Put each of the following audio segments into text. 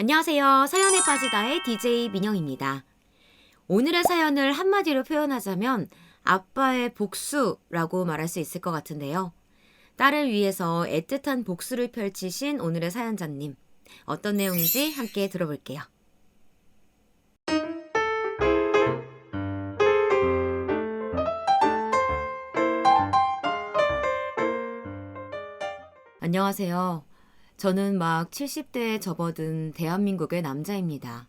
안녕하세요. 사연에 빠지다의 DJ 민영입니다. 오늘의 사연을 한마디로 표현하자면 아빠의 복수라고 말할 수 있을 것 같은데요. 딸을 위해서 애틋한 복수를 펼치신 오늘의 사연자님. 어떤 내용인지 함께 들어볼게요. 안녕하세요. 저는 막 70대에 접어든 대한민국의 남자입니다.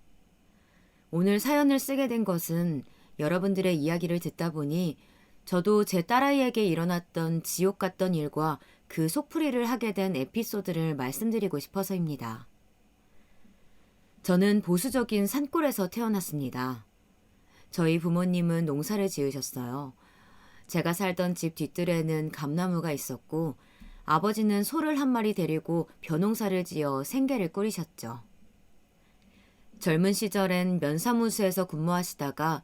오늘 사연을 쓰게 된 것은 여러분들의 이야기를 듣다 보니 저도 제 딸아이에게 일어났던 지옥 같던 일과 그 속풀이를 하게 된 에피소드를 말씀드리고 싶어서입니다. 저는 보수적인 산골에서 태어났습니다. 저희 부모님은 농사를 지으셨어요. 제가 살던 집 뒷뜰에는 감나무가 있었고 아버지는 소를 한 마리 데리고 벼농사를 지어 생계를 꾸리셨죠. 젊은 시절엔 면사무소에서 근무하시다가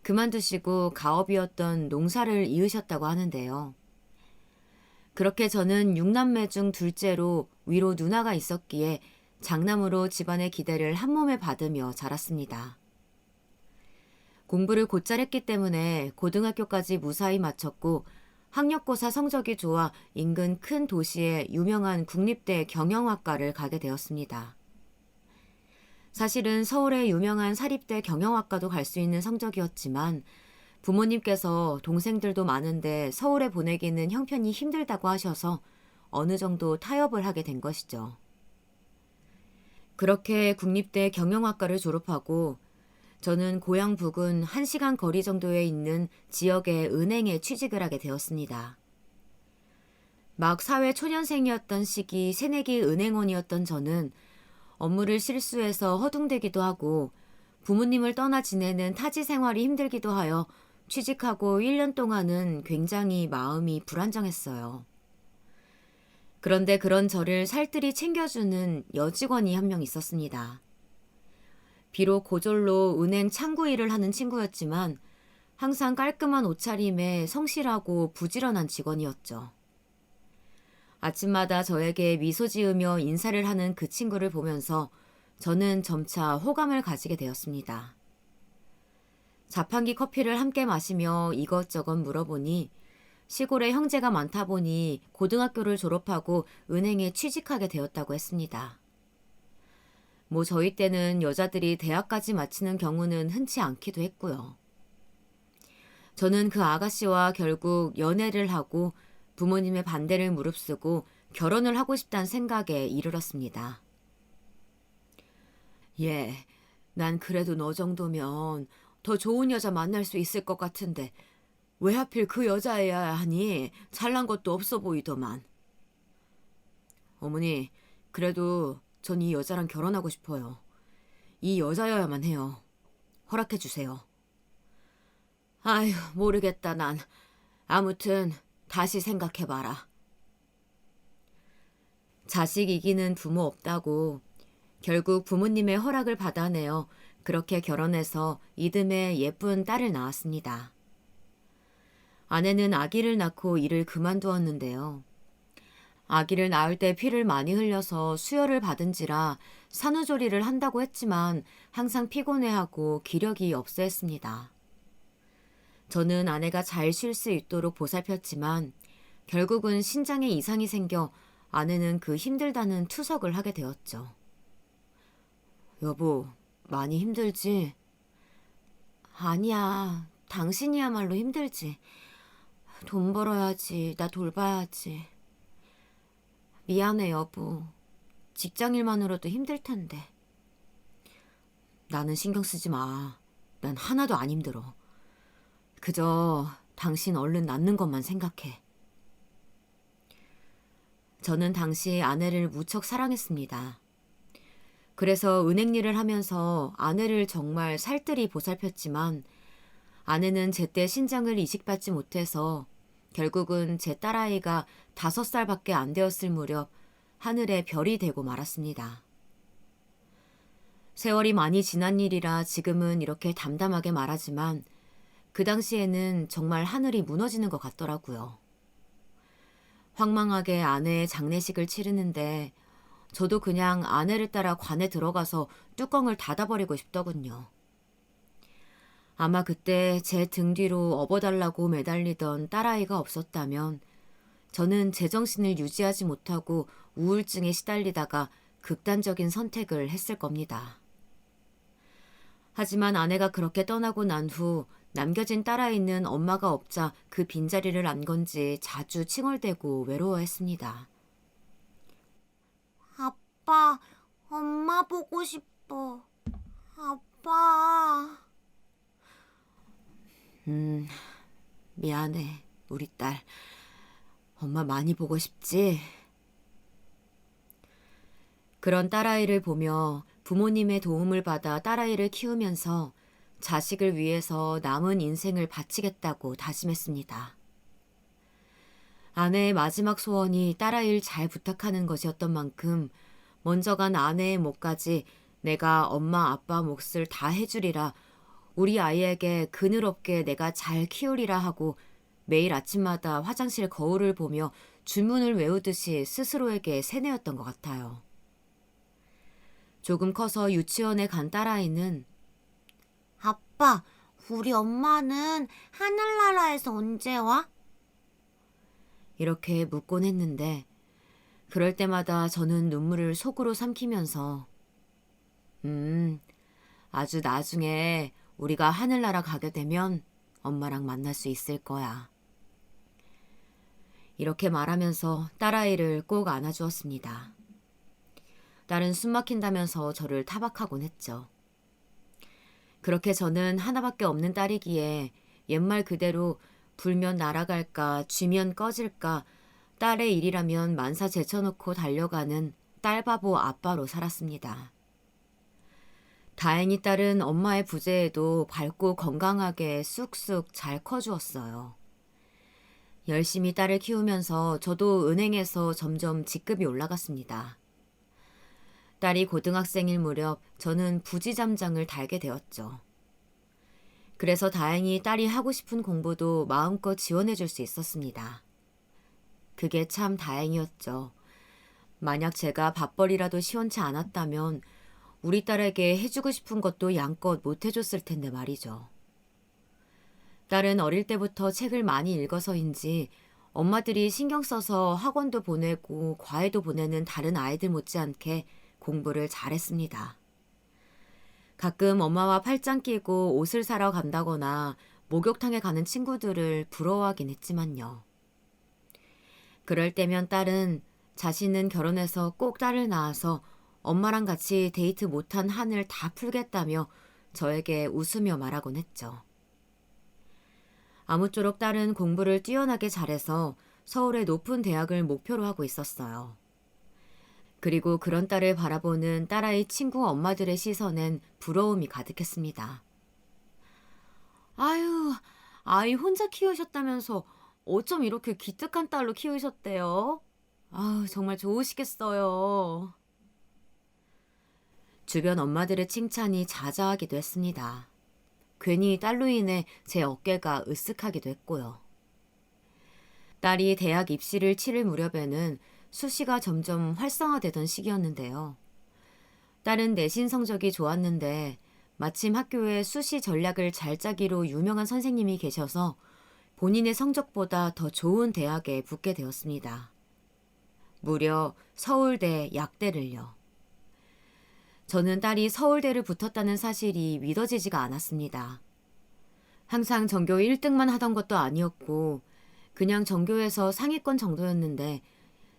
그만두시고 가업이었던 농사를 이으셨다고 하는데요. 그렇게 저는 6남매 중 둘째로 위로 누나가 있었기에 장남으로 집안의 기대를 한몸에 받으며 자랐습니다. 공부를 곧잘 했기 때문에 고등학교까지 무사히 마쳤고 학력고사 성적이 좋아 인근 큰 도시의 유명한 국립대 경영학과를 가게 되었습니다. 사실은 서울의 유명한 사립대 경영학과도 갈 수 있는 성적이었지만 부모님께서 동생들도 많은데 서울에 보내기는 형편이 힘들다고 하셔서 어느 정도 타협을 하게 된 것이죠. 그렇게 국립대 경영학과를 졸업하고 저는 고향 부근 1시간 거리 정도에 있는 지역의 은행에 취직을 하게 되었습니다. 막 사회 초년생이었던 시기 새내기 은행원이었던 저는 업무를 실수해서 허둥대기도 하고 부모님을 떠나 지내는 타지 생활이 힘들기도 하여 취직하고 1년 동안은 굉장히 마음이 불안정했어요. 그런데 그런 저를 살뜰히 챙겨주는 여직원이 한 명 있었습니다. 비록 고졸로 은행 창구 일을 하는 친구였지만 항상 깔끔한 옷차림에 성실하고 부지런한 직원이었죠. 아침마다 저에게 미소 지으며 인사를 하는 그 친구를 보면서 저는 점차 호감을 가지게 되었습니다. 자판기 커피를 함께 마시며 이것저것 물어보니 시골에 형제가 많다 보니 고등학교를 졸업하고 은행에 취직하게 되었다고 했습니다. 뭐 저희 때는 여자들이 대학까지 마치는 경우는 흔치 않기도 했고요. 저는 그 아가씨와 결국 연애를 하고 부모님의 반대를 무릅쓰고 결혼을 하고 싶다는 생각에 이르렀습니다. 예, 난 그래도 너 정도면 더 좋은 여자 만날 수 있을 것 같은데 왜 하필 그 여자애야 하니 잘난 것도 없어 보이더만. 어머니, 그래도 전 이 여자랑 결혼하고 싶어요. 이 여자여야만 해요. 허락해 주세요. 아휴, 모르겠다 난. 아무튼 다시 생각해봐라. 자식 이기는 부모 없다고 결국 부모님의 허락을 받아내어 그렇게 결혼해서 이듬해 예쁜 딸을 낳았습니다. 아내는 아기를 낳고 일을 그만두었는데요. 아기를 낳을 때 피를 많이 흘려서 수혈을 받은지라 산후조리를 한다고 했지만 항상 피곤해하고 기력이 없어 했습니다. 저는 아내가 잘 쉴 수 있도록 보살폈지만 결국은 신장에 이상이 생겨 아내는 그 힘들다는 투석을 하게 되었죠. 여보, 많이 힘들지? 아니야, 당신이야말로 힘들지. 돈 벌어야지, 나 돌봐야지. 미안해, 여보. 직장일만으로도 힘들 텐데. 나는 신경 쓰지 마. 난 하나도 안 힘들어. 그저 당신 얼른 낫는 것만 생각해. 저는 당시 아내를 무척 사랑했습니다. 그래서 은행 일을 하면서 아내를 정말 살뜰히 보살폈지만 아내는 제때 신장을 이식받지 못해서 결국은 제 딸아이가 5살밖에 안 되었을 무렵 하늘에 별이 되고 말았습니다. 세월이 많이 지난 일이라 지금은 이렇게 담담하게 말하지만 그 당시에는 정말 하늘이 무너지는 것 같더라고요. 황망하게 아내의 장례식을 치르는데 저도 그냥 아내를 따라 관에 들어가서 뚜껑을 닫아버리고 싶더군요. 아마 그때 제 등 뒤로 업어달라고 매달리던 딸아이가 없었다면 저는 제정신을 유지하지 못하고 우울증에 시달리다가 극단적인 선택을 했을 겁니다. 하지만 아내가 그렇게 떠나고 난 후 남겨진 딸아이는 엄마가 없자 그 빈자리를 안 건지 자주 칭얼대고 외로워했습니다. 아빠, 엄마 보고 싶어. 아빠. 미안해, 우리 딸. 엄마 많이 보고 싶지? 그런 딸아이를 보며 부모님의 도움을 받아 딸아이를 키우면서 자식을 위해서 남은 인생을 바치겠다고 다짐했습니다. 아내의 마지막 소원이 딸아이를 잘 부탁하는 것이었던 만큼 먼저 간 아내의 몫까지 내가 엄마 아빠 몫을 다 해주리라, 우리 아이에게 그늘 없게 내가 잘 키우리라 하고 매일 아침마다 화장실 거울을 보며 주문을 외우듯이 스스로에게 세뇌였던 것 같아요. 조금 커서 유치원에 간 딸아이는 아빠, 우리 엄마는 하늘나라에서 언제 와? 이렇게 묻곤 했는데 그럴 때마다 저는 눈물을 속으로 삼키면서 아주 나중에 우리가 하늘나라 가게 되면 엄마랑 만날 수 있을 거야. 이렇게 말하면서 딸아이를 꼭 안아주었습니다. 딸은 숨 막힌다면서 저를 타박하곤 했죠. 그렇게 저는 하나밖에 없는 딸이기에 옛말 그대로 불면 날아갈까 쥐면 꺼질까 딸의 일이라면 만사 제쳐놓고 달려가는 딸바보 아빠로 살았습니다. 다행히 딸은 엄마의 부재에도 밝고 건강하게 쑥쑥 잘 커주었어요. 열심히 딸을 키우면서 저도 은행에서 점점 직급이 올라갔습니다. 딸이 고등학생일 무렵 저는 부지점장을 달게 되었죠. 그래서 다행히 딸이 하고 싶은 공부도 마음껏 지원해 줄 수 있었습니다. 그게 참 다행이었죠. 만약 제가 밥벌이라도 시원치 않았다면 우리 딸에게 해주고 싶은 것도 양껏 못 해줬을 텐데 말이죠. 딸은 어릴 때부터 책을 많이 읽어서인지 엄마들이 신경 써서 학원도 보내고 과외도 보내는 다른 아이들 못지않게 공부를 잘했습니다. 가끔 엄마와 팔짱 끼고 옷을 사러 간다거나 목욕탕에 가는 친구들을 부러워하긴 했지만요. 그럴 때면 딸은 자신은 결혼해서 꼭 딸을 낳아서 엄마랑 같이 데이트 못한 한을 다 풀겠다며 저에게 웃으며 말하곤 했죠. 아무쪼록 딸은 공부를 뛰어나게 잘해서 서울의 높은 대학을 목표로 하고 있었어요. 그리고 그런 딸을 바라보는 딸아이 친구 엄마들의 시선엔 부러움이 가득했습니다. 아유, 아이 혼자 키우셨다면서 어쩜 이렇게 기특한 딸로 키우셨대요? 아유, 정말 좋으시겠어요. 주변 엄마들의 칭찬이 자자하기도 했습니다. 괜히 딸로 인해 제 어깨가 으쓱하기도 했고요. 딸이 대학 입시를 치를 무렵에는 수시가 점점 활성화되던 시기였는데요. 딸은 내신 성적이 좋았는데 마침 학교에 수시 전략을 잘 짜기로 유명한 선생님이 계셔서 본인의 성적보다 더 좋은 대학에 붙게 되었습니다. 무려 서울대 약대를요. 저는 딸이 서울대를 붙었다는 사실이 믿어지지가 않았습니다. 항상 전교 1등만 하던 것도 아니었고 그냥 전교에서 상위권 정도였는데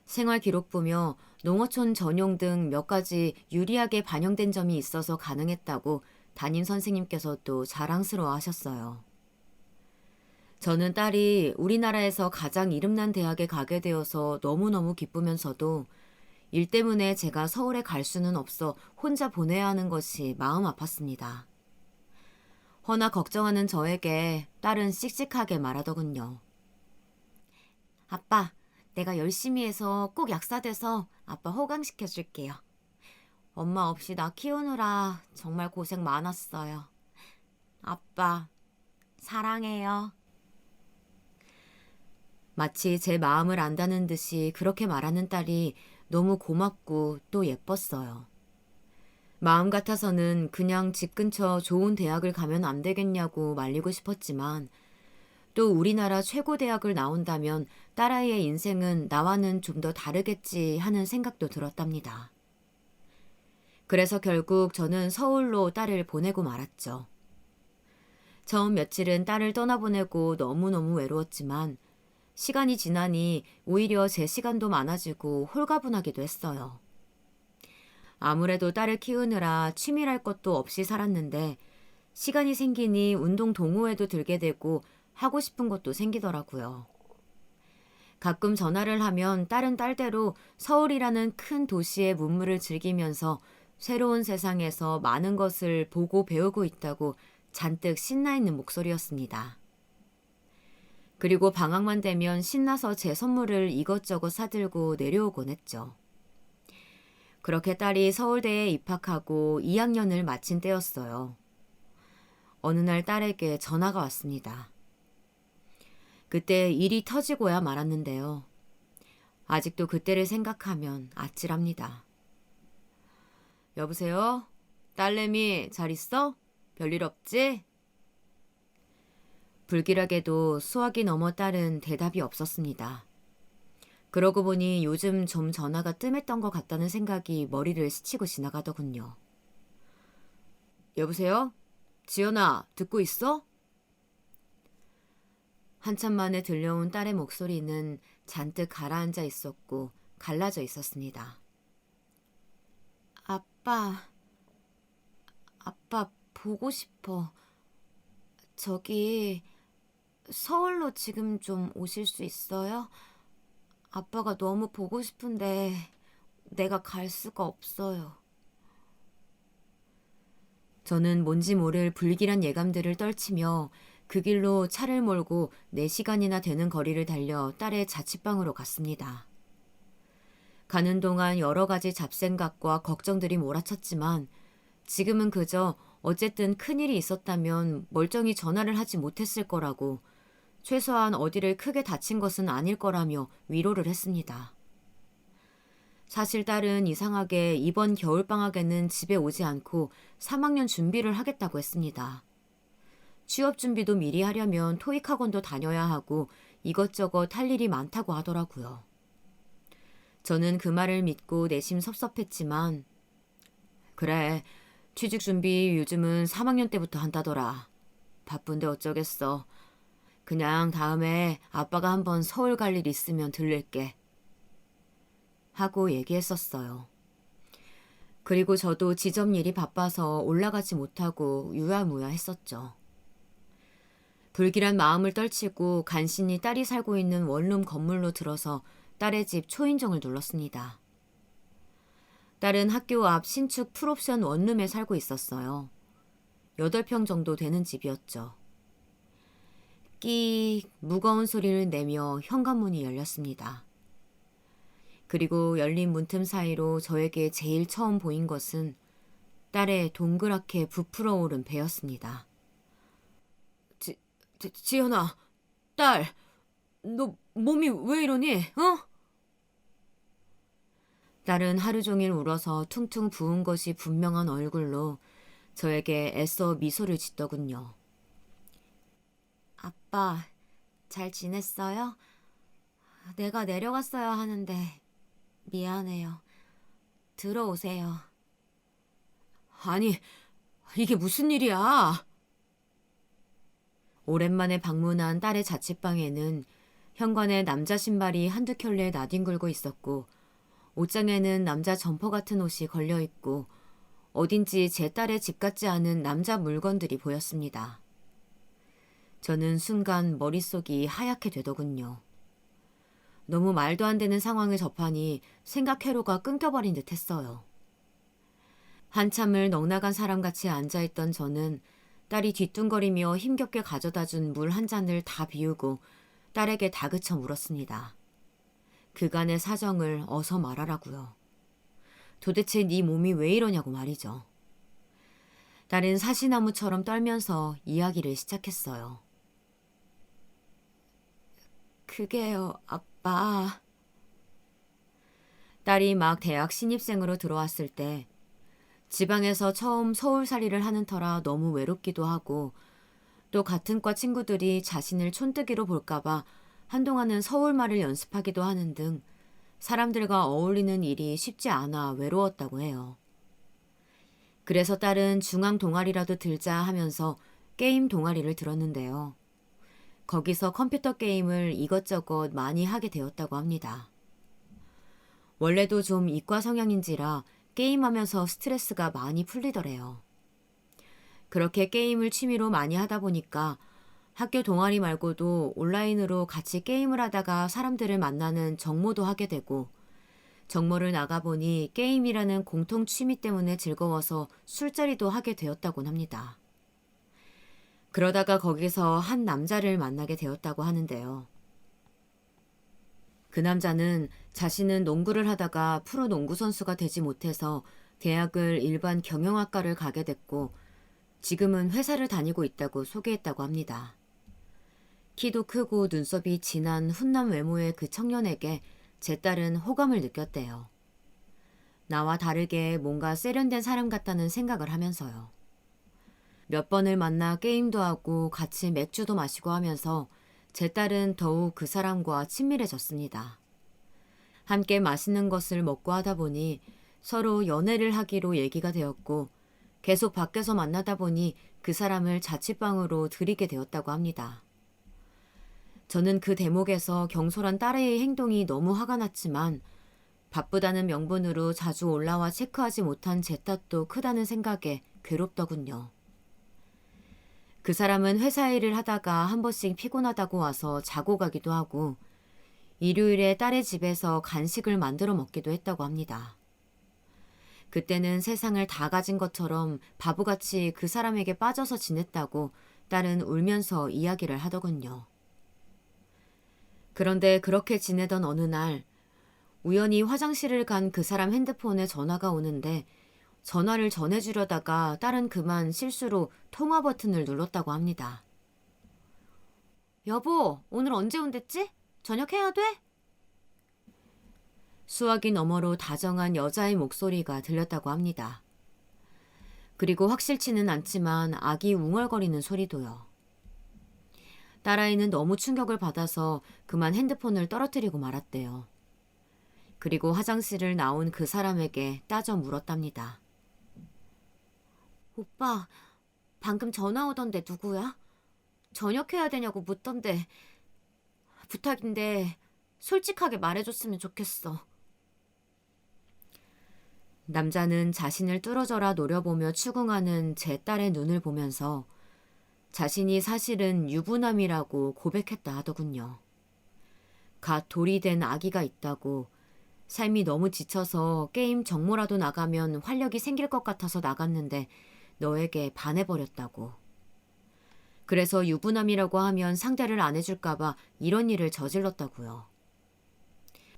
생활 기록 보며 농어촌 전용 등 몇 가지 유리하게 반영된 점이 있어서 가능했다고 담임 선생님께서도 자랑스러워 하셨어요. 저는 딸이 우리나라에서 가장 이름난 대학에 가게 되어서 너무너무 기쁘면서도 일 때문에 제가 서울에 갈 수는 없어 혼자 보내야 하는 것이 마음 아팠습니다. 허나 걱정하는 저에게 딸은 씩씩하게 말하더군요. 아빠, 내가 열심히 해서 꼭 약사 돼서 아빠 호강시켜줄게요. 엄마 없이 나 키우느라 정말 고생 많았어요. 아빠, 사랑해요. 마치 제 마음을 안다는 듯이 그렇게 말하는 딸이 너무 고맙고 또 예뻤어요. 마음 같아서는 그냥 집 근처 좋은 대학을 가면 안 되겠냐고 말리고 싶었지만 또 우리나라 최고 대학을 나온다면 딸아이의 인생은 나와는 좀 더 다르겠지 하는 생각도 들었답니다. 그래서 결국 저는 서울로 딸을 보내고 말았죠. 처음 며칠은 딸을 떠나보내고 너무너무 외로웠지만 시간이 지나니 오히려 제 시간도 많아지고 홀가분하기도 했어요. 아무래도 딸을 키우느라 취미랄 것도 없이 살았는데 시간이 생기니 운동 동호회도 들게 되고 하고 싶은 것도 생기더라고요. 가끔 전화를 하면 딸은 딸대로 서울이라는 큰 도시의 문물을 즐기면서 새로운 세상에서 많은 것을 보고 배우고 있다고 잔뜩 신나 있는 목소리였습니다. 그리고 방학만 되면 신나서 제 선물을 이것저것 사들고 내려오곤 했죠. 그렇게 딸이 서울대에 입학하고 2학년을 마친 때였어요. 어느 날 딸에게 전화가 왔습니다. 그때 일이 터지고야 말았는데요. 아직도 그때를 생각하면 아찔합니다. 여보세요? 딸내미 잘 있어? 별일 없지? 불길하게도 수학이 넘어 딸은 대답이 없었습니다. 그러고 보니 요즘 좀 전화가 뜸했던 것 같다는 생각이 머리를 스치고 지나가더군요. 여보세요? 지연아, 듣고 있어? 한참 만에 들려온 딸의 목소리는 잔뜩 가라앉아 있었고 갈라져 있었습니다. 아빠 보고 싶어. 저기 서울로 지금 좀 오실 수 있어요? 아빠가 너무 보고 싶은데 내가 갈 수가 없어요. 저는 뭔지 모를 불길한 예감들을 떨치며 그 길로 차를 몰고 4시간이나 되는 거리를 달려 딸의 자취방으로 갔습니다. 가는 동안 여러 가지 잡생각과 걱정들이 몰아쳤지만 지금은 그저 어쨌든 큰일이 있었다면 멀쩡히 전화를 하지 못했을 거라고 최소한 어디를 크게 다친 것은 아닐 거라며 위로를 했습니다. 사실 딸은 이상하게 이번 겨울방학에는 집에 오지 않고 3학년 준비를 하겠다고 했습니다. 취업 준비도 미리 하려면 토익 학원도 다녀야 하고 이것저것 할 일이 많다고 하더라고요. 저는 그 말을 믿고 내심 섭섭했지만 그래, 취직 준비 요즘은 3학년 때부터 한다더라. 바쁜데 어쩌겠어. 그냥 다음에 아빠가 한번 서울 갈 일 있으면 들를게. 하고 얘기했었어요. 그리고 저도 지점 일이 바빠서 올라가지 못하고 유야무야 했었죠. 불길한 마음을 떨치고 간신히 딸이 살고 있는 원룸 건물로 들어서 딸의 집 초인종을 눌렀습니다. 딸은 학교 앞 신축 풀옵션 원룸에 살고 있었어요. 8평 정도 되는 집이었죠. 끼익 무거운 소리를 내며 현관문이 열렸습니다. 그리고 열린 문틈 사이로 저에게 제일 처음 보인 것은 딸의 동그랗게 부풀어 오른 배였습니다. 지연아, 딸, 너 몸이 왜 이러니? 어? 딸은 하루 종일 울어서 퉁퉁 부은 것이 분명한 얼굴로 저에게 애써 미소를 짓더군요. 아빠, 잘 지냈어요? 내가 내려갔어야 하는데 미안해요. 들어오세요. 아니, 이게 무슨 일이야? 오랜만에 방문한 딸의 자취방에는 현관에 남자 신발이 한두 켤레 나뒹굴고 있었고 옷장에는 남자 점퍼 같은 옷이 걸려있고 어딘지 제 딸의 집 같지 않은 남자 물건들이 보였습니다. 저는 순간 머릿속이 하얗게 되더군요. 너무 말도 안 되는 상황을 접하니 생각 회로가 끊겨버린 듯 했어요. 한참을 넋나간 사람같이 앉아있던 저는 딸이 뒤뚱거리며 힘겹게 가져다준 물 한 잔을 다 비우고 딸에게 다그쳐 물었습니다. 그간의 사정을 어서 말하라고요. 도대체 네 몸이 왜 이러냐고 말이죠. 딸은 사시나무처럼 떨면서 이야기를 시작했어요. 그게요, 아빠. 딸이 막 대학 신입생으로 들어왔을 때 지방에서 처음 서울살이를 하는 터라 너무 외롭기도 하고 또 같은 과 친구들이 자신을 촌뜨기로 볼까봐 한동안은 서울말을 연습하기도 하는 등 사람들과 어울리는 일이 쉽지 않아 외로웠다고 해요. 그래서 딸은 중앙 동아리라도 들자 하면서 게임 동아리를 들었는데요. 거기서 컴퓨터 게임을 이것저것 많이 하게 되었다고 합니다. 원래도 좀 이과 성향인지라 게임하면서 스트레스가 많이 풀리더래요. 그렇게 게임을 취미로 많이 하다 보니까 학교 동아리 말고도 온라인으로 같이 게임을 하다가 사람들을 만나는 정모도 하게 되고 정모를 나가보니 게임이라는 공통 취미 때문에 즐거워서 술자리도 하게 되었다곤 합니다. 그러다가 거기서 한 남자를 만나게 되었다고 하는데요. 그 남자는 자신은 농구를 하다가 프로 농구 선수가 되지 못해서 대학을 일반 경영학과를 가게 됐고 지금은 회사를 다니고 있다고 소개했다고 합니다. 키도 크고 눈썹이 진한 훈남 외모의 그 청년에게 제 딸은 호감을 느꼈대요. 나와 다르게 뭔가 세련된 사람 같다는 생각을 하면서요. 몇 번을 만나 게임도 하고 같이 맥주도 마시고 하면서 제 딸은 더욱 그 사람과 친밀해졌습니다. 함께 맛있는 것을 먹고 하다 보니 서로 연애를 하기로 얘기가 되었고 계속 밖에서 만나다 보니 그 사람을 자취방으로 들이게 되었다고 합니다. 저는 그 대목에서 경솔한 딸의 행동이 너무 화가 났지만 바쁘다는 명분으로 자주 올라와 체크하지 못한 제 탓도 크다는 생각에 괴롭더군요. 그 사람은 회사 일을 하다가 한 번씩 피곤하다고 와서 자고 가기도 하고 일요일에 딸의 집에서 간식을 만들어 먹기도 했다고 합니다. 그때는 세상을 다 가진 것처럼 바보같이 그 사람에게 빠져서 지냈다고 딸은 울면서 이야기를 하더군요. 그런데 그렇게 지내던 어느 날 우연히 화장실을 간 그 사람 핸드폰에 전화가 오는데 전화를 전해주려다가 딸은 그만 실수로 통화 버튼을 눌렀다고 합니다. 여보, 오늘 언제 온댔지? 저녁 해야 돼? 수화기 너머로 다정한 여자의 목소리가 들렸다고 합니다. 그리고 확실치는 않지만 아기 웅얼거리는 소리도요. 딸아이는 너무 충격을 받아서 그만 핸드폰을 떨어뜨리고 말았대요. 그리고 화장실을 나온 그 사람에게 따져 물었답니다. 오빠, 방금 전화 오던데 누구야? 저녁 해야 되냐고 묻던데. 부탁인데 솔직하게 말해줬으면 좋겠어. 남자는 자신을 뚫어져라 노려보며 추궁하는 제 딸의 눈을 보면서 자신이 사실은 유부남이라고 고백했다 하더군요. 갓 돌이 된 아기가 있다고 삶이 너무 지쳐서 게임 정모라도 나가면 활력이 생길 것 같아서 나갔는데 너에게 반해버렸다고. 그래서 유부남이라고 하면 상대를 안 해줄까봐 이런 일을 저질렀다고요.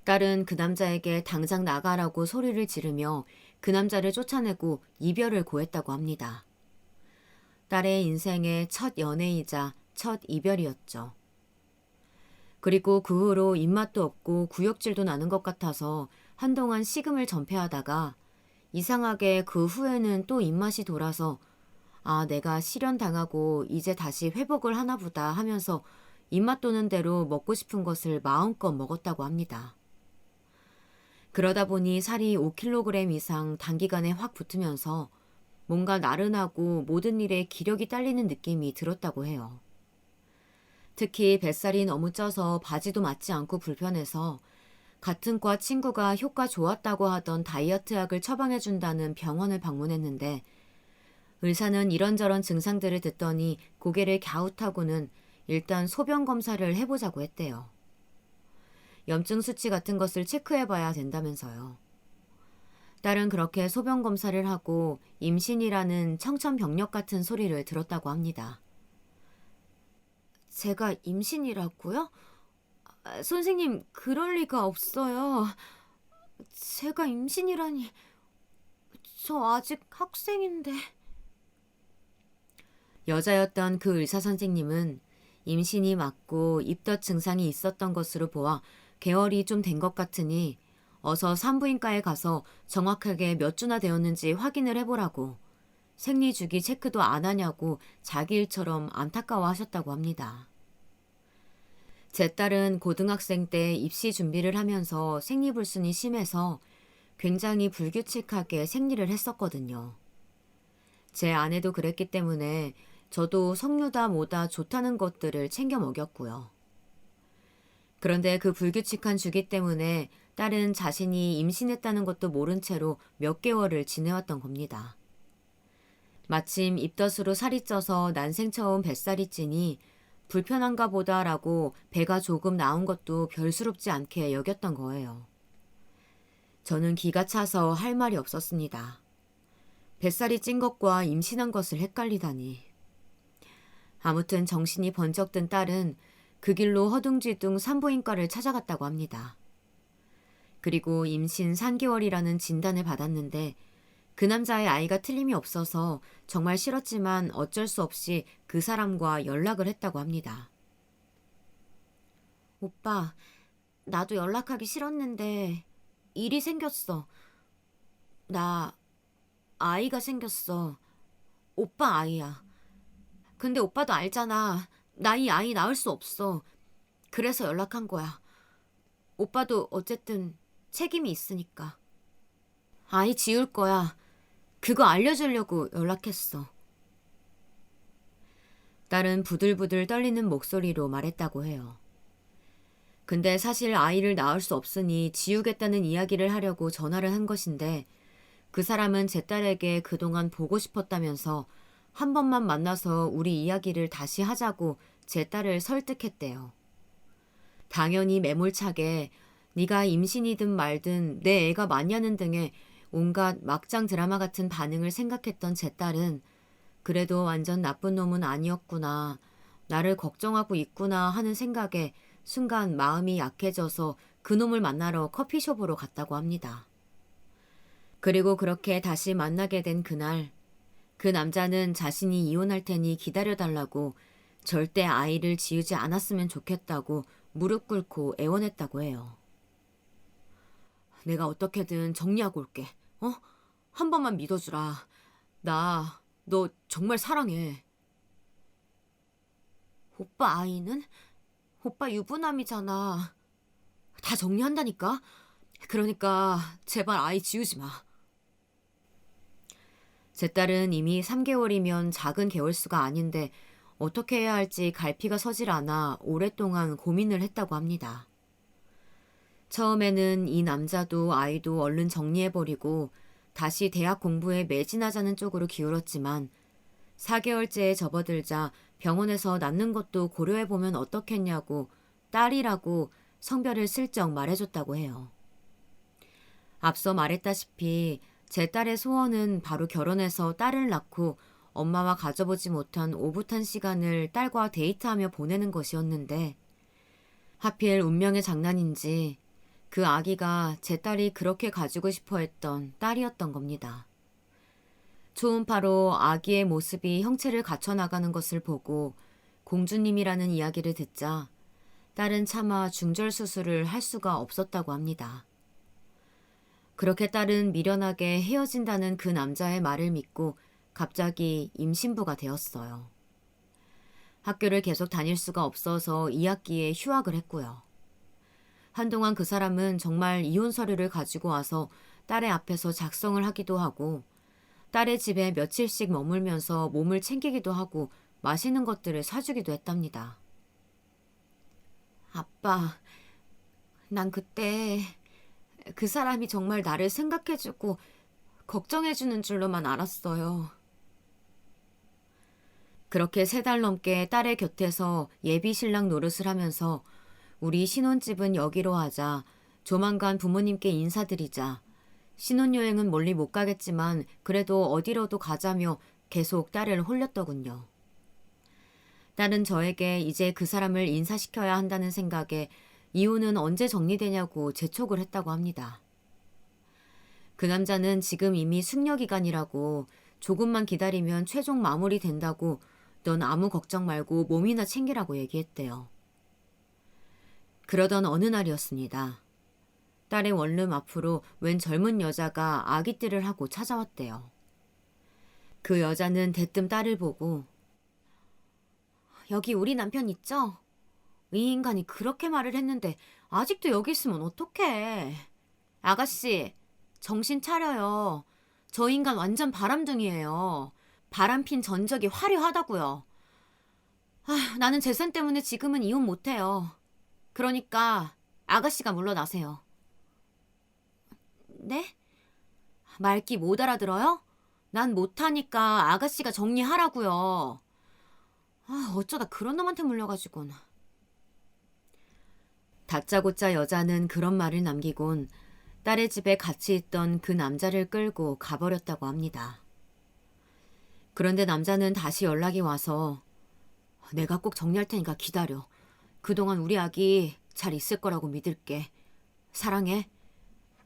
딸은 그 남자에게 당장 나가라고 소리를 지르며 그 남자를 쫓아내고 이별을 고했다고 합니다. 딸의 인생의 첫 연애이자 첫 이별이었죠. 그리고 그 후로 입맛도 없고 구역질도 나는 것 같아서 한동안 식음을 전폐하다가 이상하게 그 후에는 또 입맛이 돌아서 아, 내가 실현당하고 이제 다시 회복을 하나 보다 하면서 입맛 도는 대로 먹고 싶은 것을 마음껏 먹었다고 합니다. 그러다 보니 살이 5kg 이상 단기간에 확 붙으면서 뭔가 나른하고 모든 일에 기력이 딸리는 느낌이 들었다고 해요. 특히 뱃살이 너무 쪄서 바지도 맞지 않고 불편해서 같은 과 친구가 효과 좋았다고 하던 다이어트약을 처방해준다는 병원을 방문했는데 의사는 이런저런 증상들을 듣더니 고개를 갸웃하고는 일단 소변 검사를 해보자고 했대요. 염증 수치 같은 것을 체크해봐야 된다면서요. 딸은 그렇게 소변 검사를 하고 임신이라는 청천벽력 같은 소리를 들었다고 합니다. 제가 임신이라고요? 선생님, 그럴 리가 없어요. 제가 임신이라니. 저 아직 학생인데. 여자였던 그 의사 선생님은 임신이 맞고 입덧 증상이 있었던 것으로 보아 개월이 좀 된 것 같으니 어서 산부인과에 가서 정확하게 몇 주나 되었는지 확인을 해보라고 생리주기 체크도 안 하냐고 자기 일처럼 안타까워 하셨다고 합니다. 제 딸은 고등학생 때 입시 준비를 하면서 생리불순이 심해서 굉장히 불규칙하게 생리를 했었거든요. 제 아내도 그랬기 때문에 저도 석류다 뭐다 좋다는 것들을 챙겨 먹였고요. 그런데 그 불규칙한 주기 때문에 딸은 자신이 임신했다는 것도 모른 채로 몇 개월을 지내왔던 겁니다. 마침 입덧으로 살이 쪄서 난생 처음 뱃살이 찌니 불편한가 보다라고 배가 조금 나온 것도 별스럽지 않게 여겼던 거예요. 저는 기가 차서 할 말이 없었습니다. 뱃살이 찐 것과 임신한 것을 헷갈리다니. 아무튼 정신이 번쩍 든 딸은 그 길로 허둥지둥 산부인과를 찾아갔다고 합니다. 그리고 임신 3개월이라는 진단을 받았는데 그 남자의 아이가 틀림이 없어서 정말 싫었지만 어쩔 수 없이 그 사람과 연락을 했다고 합니다. 오빠, 나도 연락하기 싫었는데 일이 생겼어. 나 아이가 생겼어. 오빠 아이야. 근데 오빠도 알잖아. 나 이 아이 낳을 수 없어. 그래서 연락한 거야. 오빠도 어쨌든 책임이 있으니까. 아이 지울 거야. 그거 알려주려고 연락했어. 딸은 부들부들 떨리는 목소리로 말했다고 해요. 근데 사실 아이를 낳을 수 없으니 지우겠다는 이야기를 하려고 전화를 한 것인데 그 사람은 제 딸에게 그동안 보고 싶었다면서 한 번만 만나서 우리 이야기를 다시 하자고 제 딸을 설득했대요. 당연히 매몰차게 네가 임신이든 말든 내 애가 맞냐는 등의 온갖 막장 드라마 같은 반응을 생각했던 제 딸은 그래도 완전 나쁜 놈은 아니었구나, 나를 걱정하고 있구나 하는 생각에 순간 마음이 약해져서 그놈을 만나러 커피숍으로 갔다고 합니다. 그리고 그렇게 다시 만나게 된 그날, 그 남자는 자신이 이혼할 테니 기다려달라고 절대 아이를 지우지 않았으면 좋겠다고 무릎 꿇고 애원했다고 해요. 내가 어떻게든 정리하고 올게. 한 번만 믿어주라. 나 너 정말 사랑해. 오빠 아이는? 오빠 유부남이잖아. 다 정리한다니까? 그러니까 제발 아이 지우지 마. 제 딸은 이미 3개월이면 작은 개월수가 아닌데 어떻게 해야 할지 갈피가 서질 않아 오랫동안 고민을 했다고 합니다. 처음에는 이 남자도 아이도 얼른 정리해버리고 다시 대학 공부에 매진하자는 쪽으로 기울었지만 4개월째에 접어들자 병원에서 낳는 것도 고려해보면 어떻겠냐고 딸이라고 성별을 슬쩍 말해줬다고 해요. 앞서 말했다시피 제 딸의 소원은 바로 결혼해서 딸을 낳고 엄마와 가져보지 못한 오붓한 시간을 딸과 데이트하며 보내는 것이었는데 하필 운명의 장난인지 그 아기가 제 딸이 그렇게 가지고 싶어 했던 딸이었던 겁니다. 초음파로 아기의 모습이 형체를 갖춰나가는 것을 보고 공주님이라는 이야기를 듣자 딸은 차마 중절 수술을 할 수가 없었다고 합니다. 그렇게 딸은 미련하게 헤어진다는 그 남자의 말을 믿고 갑자기 임신부가 되었어요. 학교를 계속 다닐 수가 없어서 2학기에 휴학을 했고요. 한동안 그 사람은 정말 이혼 서류를 가지고 와서 딸의 앞에서 작성을 하기도 하고 딸의 집에 며칠씩 머물면서 몸을 챙기기도 하고 맛있는 것들을 사주기도 했답니다. 아빠, 난 그때 그 사람이 정말 나를 생각해주고 걱정해주는 줄로만 알았어요. 그렇게 3달 넘게 딸의 곁에서 예비 신랑 노릇을 하면서 우리 신혼집은 여기로 하자, 조만간 부모님께 인사드리자, 신혼여행은 멀리 못 가겠지만 그래도 어디로도 가자며 계속 딸을 홀렸더군요. 딸은 저에게 이제 그 사람을 인사시켜야 한다는 생각에 이혼은 언제 정리되냐고 재촉을 했다고 합니다. 그 남자는 지금 이미 숙려기간이라고 조금만 기다리면 최종 마무리된다고 넌 아무 걱정 말고 몸이나 챙기라고 얘기했대요. 그러던 어느 날이었습니다. 딸의 원룸 앞으로 웬 젊은 여자가 아기띠를 하고 찾아왔대요. 그 여자는 대뜸 딸을 보고 여기 우리 남편 있죠? 이 인간이 그렇게 말을 했는데 아직도 여기 있으면 어떡해. 아가씨, 정신 차려요. 저 인간 완전 바람둥이에요. 바람핀 전적이 화려하다고요. 나는 재산 때문에 지금은 이혼 못해요. 그러니까 아가씨가 물러나세요. 네? 말귀 못 알아들어요? 난 못하니까 아가씨가 정리하라고요. 어쩌다 그런 놈한테 물려가지고는. 다짜고짜 여자는 그런 말을 남기곤 딸의 집에 같이 있던 그 남자를 끌고 가버렸다고 합니다. 그런데 남자는 다시 연락이 와서 내가 꼭 정리할 테니까 기다려. 그동안 우리 아기 잘 있을 거라고 믿을게. 사랑해.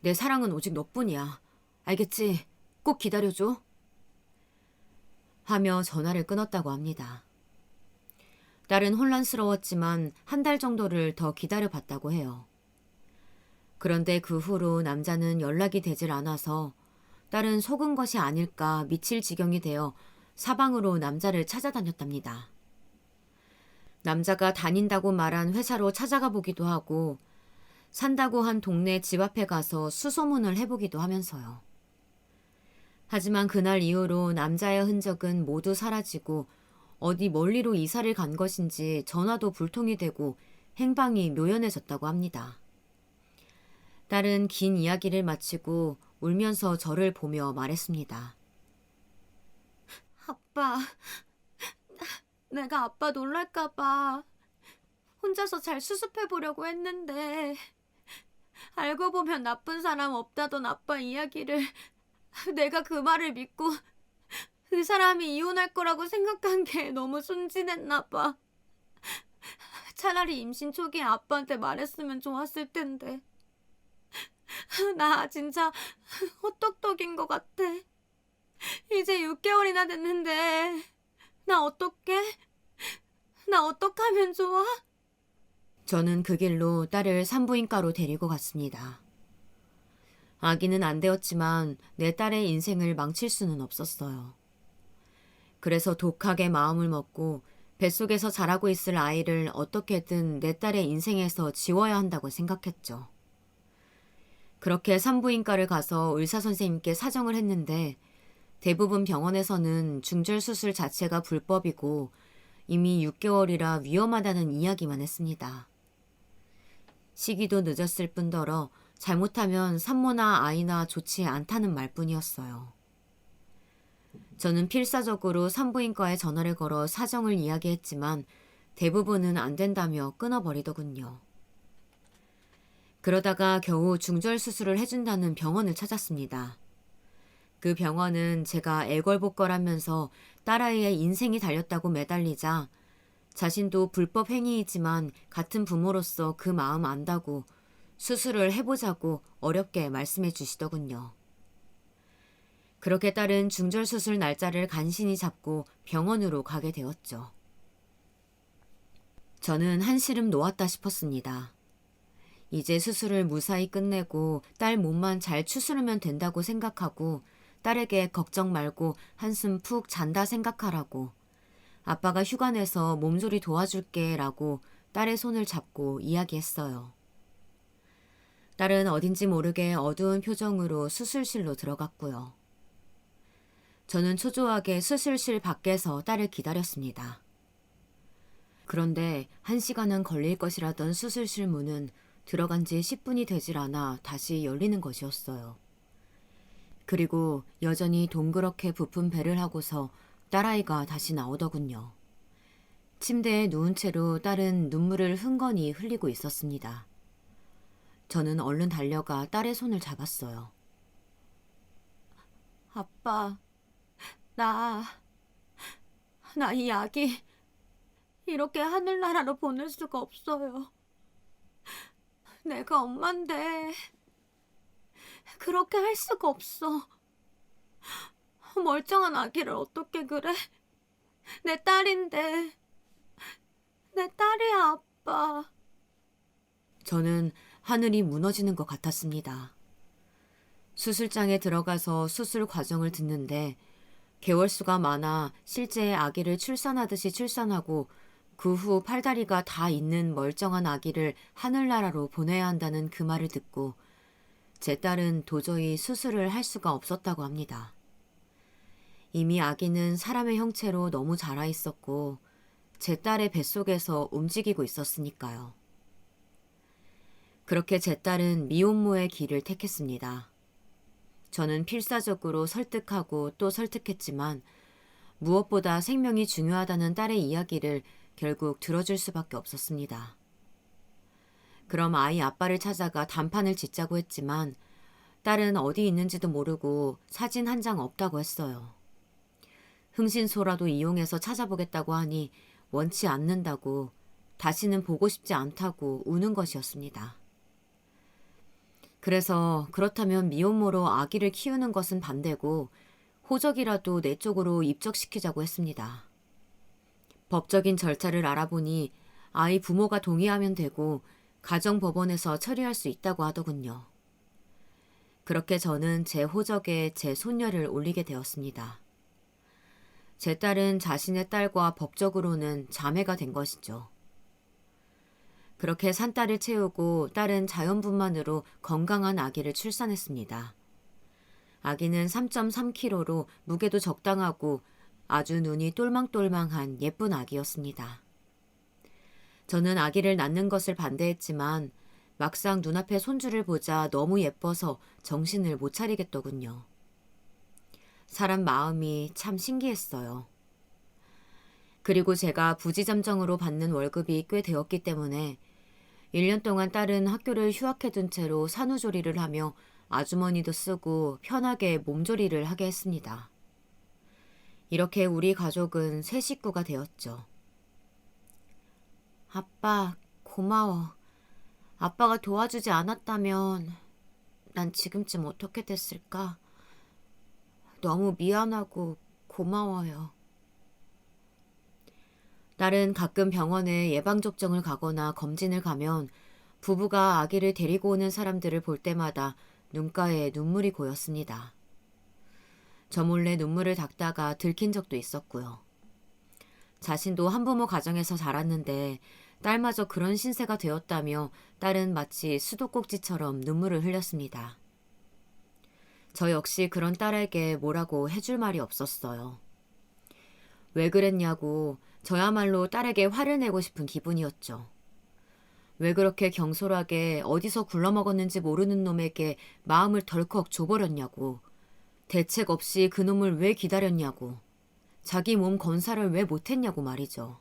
내 사랑은 오직 너뿐이야. 알겠지? 꼭 기다려줘. 하며 전화를 끊었다고 합니다. 딸은 혼란스러웠지만 한 달 정도를 더 기다려봤다고 해요. 그런데 그 후로 남자는 연락이 되질 않아서 딸은 속은 것이 아닐까 미칠 지경이 되어 사방으로 남자를 찾아다녔답니다. 남자가 다닌다고 말한 회사로 찾아가 보기도 하고 산다고 한 동네 집 앞에 가서 수소문을 해보기도 하면서요. 하지만 그날 이후로 남자의 흔적은 모두 사라지고 어디 멀리로 이사를 간 것인지 전화도 불통이 되고 행방이 묘연해졌다고 합니다. 딸은 긴 이야기를 마치고 울면서 저를 보며 말했습니다. 아빠, 내가 아빠 놀랄까봐 혼자서 잘 수습해보려고 했는데 알고 보면 나쁜 사람 없다던 아빠 이야기를 내가 그 말을 믿고 그 사람이 이혼할 거라고 생각한 게 너무 순진했나 봐. 차라리 임신 초기에 아빠한테 말했으면 좋았을 텐데. 나 진짜 헛똑똑인 것 같아. 이제 6개월이나 됐는데 나 어떡해? 나 어떡하면 좋아? 저는 그 길로 딸을 산부인과로 데리고 갔습니다. 아기는 안 되었지만 내 딸의 인생을 망칠 수는 없었어요. 그래서 독하게 마음을 먹고 뱃속에서 자라고 있을 아이를 어떻게든 내 딸의 인생에서 지워야 한다고 생각했죠. 그렇게 산부인과를 가서 의사 선생님께 사정을 했는데 대부분 병원에서는 중절 수술 자체가 불법이고 이미 6개월이라 위험하다는 이야기만 했습니다. 시기도 늦었을 뿐더러 잘못하면 산모나 아이나 좋지 않다는 말뿐이었어요. 저는 필사적으로 산부인과에 전화를 걸어 사정을 이야기했지만 대부분은 안 된다며 끊어버리더군요. 그러다가 겨우 중절 수술을 해준다는 병원을 찾았습니다. 그 병원은 제가 애걸복걸하면서 딸아이의 인생이 달렸다고 매달리자 자신도 불법 행위이지만 같은 부모로서 그 마음 안다고 수술을 해보자고 어렵게 말씀해 주시더군요. 그렇게 딸은 중절 수술 날짜를 간신히 잡고 병원으로 가게 되었죠. 저는 한시름 놓았다 싶었습니다. 이제 수술을 무사히 끝내고 딸 몸만 잘 추스르면 된다고 생각하고 딸에게 걱정 말고 한숨 푹 잔다 생각하라고 아빠가 휴가 내서 몸조리 도와줄게 라고 딸의 손을 잡고 이야기했어요. 딸은 어딘지 모르게 어두운 표정으로 수술실로 들어갔고요. 저는 초조하게 수술실 밖에서 딸을 기다렸습니다. 그런데 1시간은 걸릴 것이라던 수술실 문은 들어간 지 10분이 되질 않아 다시 열리는 것이었어요. 그리고 여전히 동그랗게 부푼 배를 하고서 딸아이가 다시 나오더군요. 침대에 누운 채로 딸은 눈물을 흥건히 흘리고 있었습니다. 저는 얼른 달려가 딸의 손을 잡았어요. 아빠, 나 이 아기 이렇게 하늘나라로 보낼 수가 없어요. 내가 엄마인데 그렇게 할 수가 없어. 멀쩡한 아기를 어떻게 그래? 내 딸인데. 내 딸이야, 아빠. 저는 하늘이 무너지는 것 같았습니다. 수술장에 들어가서 수술 과정을 듣는데 개월수가 많아 실제 아기를 출산하듯이 출산하고 그 후 팔다리가 다 있는 멀쩡한 아기를 하늘나라로 보내야 한다는 그 말을 듣고 제 딸은 도저히 수술을 할 수가 없었다고 합니다. 이미 아기는 사람의 형체로 너무 자라 있었고 제 딸의 뱃속에서 움직이고 있었으니까요. 그렇게 제 딸은 미혼모의 길을 택했습니다. 저는 필사적으로 설득하고 또 설득했지만 무엇보다 생명이 중요하다는 딸의 이야기를 결국 들어줄 수밖에 없었습니다. 그럼 아이 아빠를 찾아가 단판을 짓자고 했지만 딸은 어디 있는지도 모르고 사진 한 장 없다고 했어요. 흥신소라도 이용해서 찾아보겠다고 하니 원치 않는다고 다시는 보고 싶지 않다고 우는 것이었습니다. 그래서 그렇다면 미혼모로 아기를 키우는 것은 반대고 호적이라도 내 쪽으로 입적시키자고 했습니다. 법적인 절차를 알아보니 아이 부모가 동의하면 되고 가정법원에서 처리할 수 있다고 하더군요. 그렇게 저는 제 호적에 제 손녀를 올리게 되었습니다. 제 딸은 자신의 딸과 법적으로는 자매가 된 것이죠. 그렇게 산딸을 채우고 딸은 자연분만으로 건강한 아기를 출산했습니다. 아기는 3.3kg로 무게도 적당하고 아주 눈이 똘망똘망한 예쁜 아기였습니다. 저는 아기를 낳는 것을 반대했지만 막상 눈앞에 손주를 보자 너무 예뻐서 정신을 못 차리겠더군요. 사람 마음이 참 신기했어요. 그리고 제가 부지점정으로 받는 월급이 꽤 되었기 때문에 1년 동안 딸은 학교를 휴학해둔 채로 산후조리를 하며 아주머니도 쓰고 편하게 몸조리를 하게 했습니다. 이렇게 우리 가족은 새 식구가 되었죠. 아빠, 고마워. 아빠가 도와주지 않았다면 난 지금쯤 어떻게 됐을까? 너무 미안하고 고마워요. 딸은 가끔 병원에 예방접종을 가거나 검진을 가면 부부가 아기를 데리고 오는 사람들을 볼 때마다 눈가에 눈물이 고였습니다. 저 몰래 눈물을 닦다가 들킨 적도 있었고요. 자신도 한부모 가정에서 자랐는데 딸마저 그런 신세가 되었다며 딸은 마치 수도꼭지처럼 눈물을 흘렸습니다. 저 역시 그런 딸에게 뭐라고 해줄 말이 없었어요. 왜 그랬냐고 저야말로 딸에게 화를 내고 싶은 기분이었죠. 왜 그렇게 경솔하게 어디서 굴러먹었는지 모르는 놈에게 마음을 덜컥 줘버렸냐고, 대책 없이 그 놈을 왜 기다렸냐고, 자기 몸 건사를 왜 못했냐고 말이죠.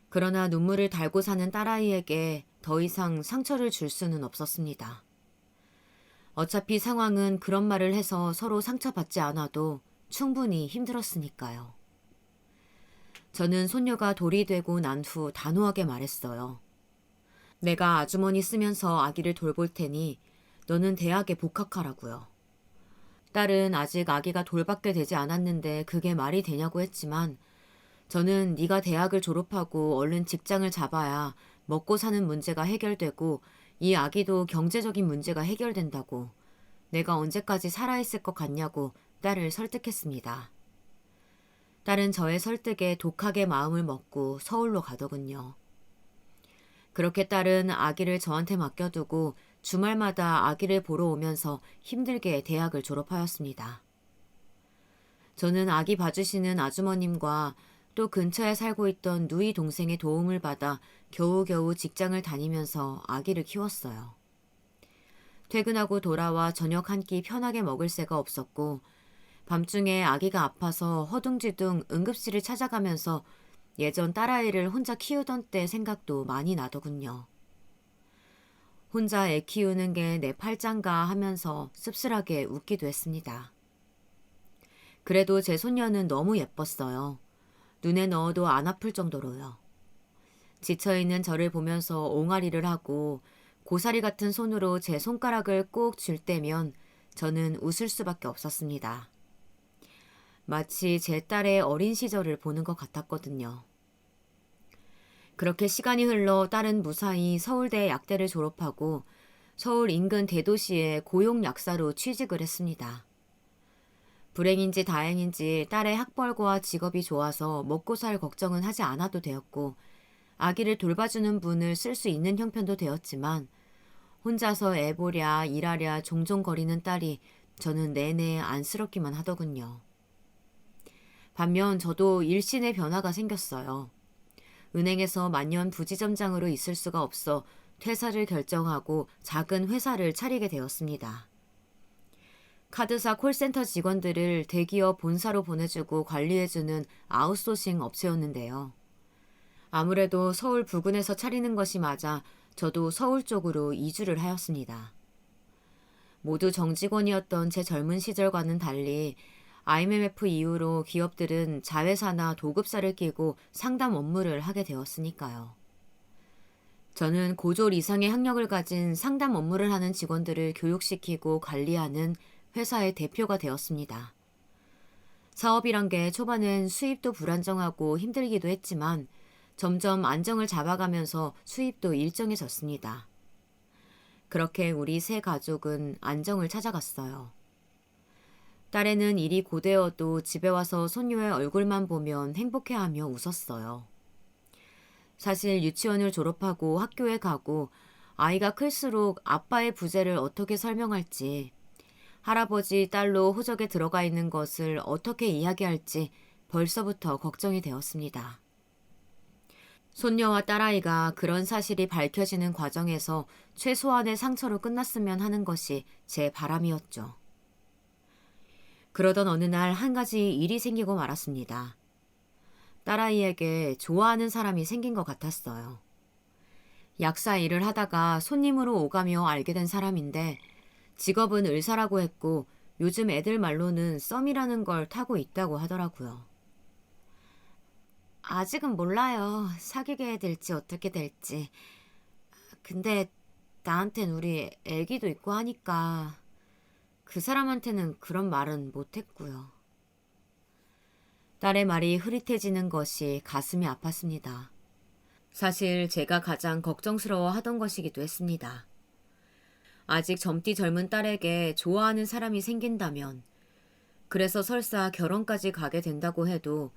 그러나 눈물을 달고 사는 딸아이에게 더 이상 상처를 줄 수는 없었습니다. 어차피 상황은 그런 말을 해서 서로 상처받지 않아도 충분히 힘들었으니까요. 저는 손녀가 돌이 되고 난 후 단호하게 말했어요. 내가 아주머니 쓰면서 아기를 돌볼 테니 너는 대학에 복학하라고요. 딸은 아직 아기가 돌밖에 되지 않았는데 그게 말이 되냐고 했지만 저는 네가 대학을 졸업하고 얼른 직장을 잡아야 먹고 사는 문제가 해결되고 이 아기도 경제적인 문제가 해결된다고, 내가 언제까지 살아있을 것 같냐고 딸을 설득했습니다. 딸은 저의 설득에 독하게 마음을 먹고 서울로 가더군요. 그렇게 딸은 아기를 저한테 맡겨두고 주말마다 아기를 보러 오면서 힘들게 대학을 졸업하였습니다. 저는 아기 봐주시는 아주머님과 또 근처에 살고 있던 누이 동생의 도움을 받아 겨우겨우 직장을 다니면서 아기를 키웠어요. 퇴근하고 돌아와 저녁 한 끼 편하게 먹을 새가 없었고 밤중에 아기가 아파서 허둥지둥 응급실을 찾아가면서 예전 딸아이를 혼자 키우던 때 생각도 많이 나더군요. 혼자 애 키우는 게 내 팔짱가 하면서 씁쓸하게 웃기도 했습니다. 그래도 제 손녀는 너무 예뻤어요. 눈에 넣어도 안 아플 정도로요. 지쳐있는 저를 보면서 옹알이를 하고 고사리 같은 손으로 제 손가락을 꼭 쥘 때면 저는 웃을 수밖에 없었습니다. 마치 제 딸의 어린 시절을 보는 것 같았거든요. 그렇게 시간이 흘러 딸은 무사히 서울대 약대를 졸업하고 서울 인근 대도시의 고용 약사로 취직을 했습니다. 불행인지 다행인지 딸의 학벌과 직업이 좋아서 먹고 살 걱정은 하지 않아도 되었고 아기를 돌봐주는 분을 쓸 수 있는 형편도 되었지만 혼자서 애 보랴 일하랴 종종 거리는 딸이 저는 내내 안쓰럽기만 하더군요. 반면 저도 일신의 변화가 생겼어요. 은행에서 만년 부지점장으로 있을 수가 없어 퇴사를 결정하고 작은 회사를 차리게 되었습니다. 카드사 콜센터 직원들을 대기업 본사로 보내주고 관리해주는 아웃소싱 업체였는데요. 아무래도 서울 부근에서 차리는 것이 맞아 저도 서울 쪽으로 이주를 하였습니다. 모두 정직원이었던 제 젊은 시절과는 달리 IMF 이후로 기업들은 자회사나 도급사를 끼고 상담 업무를 하게 되었으니까요. 저는 고졸 이상의 학력을 가진 상담 업무를 하는 직원들을 교육시키고 관리하는 회사의 대표가 되었습니다. 사업이란 게 초반엔 수입도 불안정하고 힘들기도 했지만 점점 안정을 잡아가면서 수입도 일정해졌습니다. 그렇게 우리 세 가족은 안정을 찾아갔어요. 딸애는 일이 고되어도 집에 와서 손녀의 얼굴만 보면 행복해하며 웃었어요. 사실 유치원을 졸업하고 학교에 가고 아이가 클수록 아빠의 부재를 어떻게 설명할지, 할아버지 딸로 호적에 들어가 있는 것을 어떻게 이야기할지 벌써부터 걱정이 되었습니다. 손녀와 딸아이가 그런 사실이 밝혀지는 과정에서 최소한의 상처로 끝났으면 하는 것이 제 바람이었죠. 그러던 어느 날 한 가지 일이 생기고 말았습니다. 딸아이에게 좋아하는 사람이 생긴 것 같았어요. 약사 일을 하다가 손님으로 오가며 알게 된 사람인데 직업은 의사라고 했고 요즘 애들 말로는 썸이라는 걸 타고 있다고 하더라고요. 아직은 몰라요. 사귀게 될지 어떻게 될지. 근데 나한텐 우리 애기도 있고 하니까 그 사람한테는 그런 말은 못했고요. 딸의 말이 흐릿해지는 것이 가슴이 아팠습니다. 사실 제가 가장 걱정스러워 하던 것이기도 했습니다. 아직 젊디 젊은 딸에게 좋아하는 사람이 생긴다면, 그래서 설사 결혼까지 가게 된다고 해도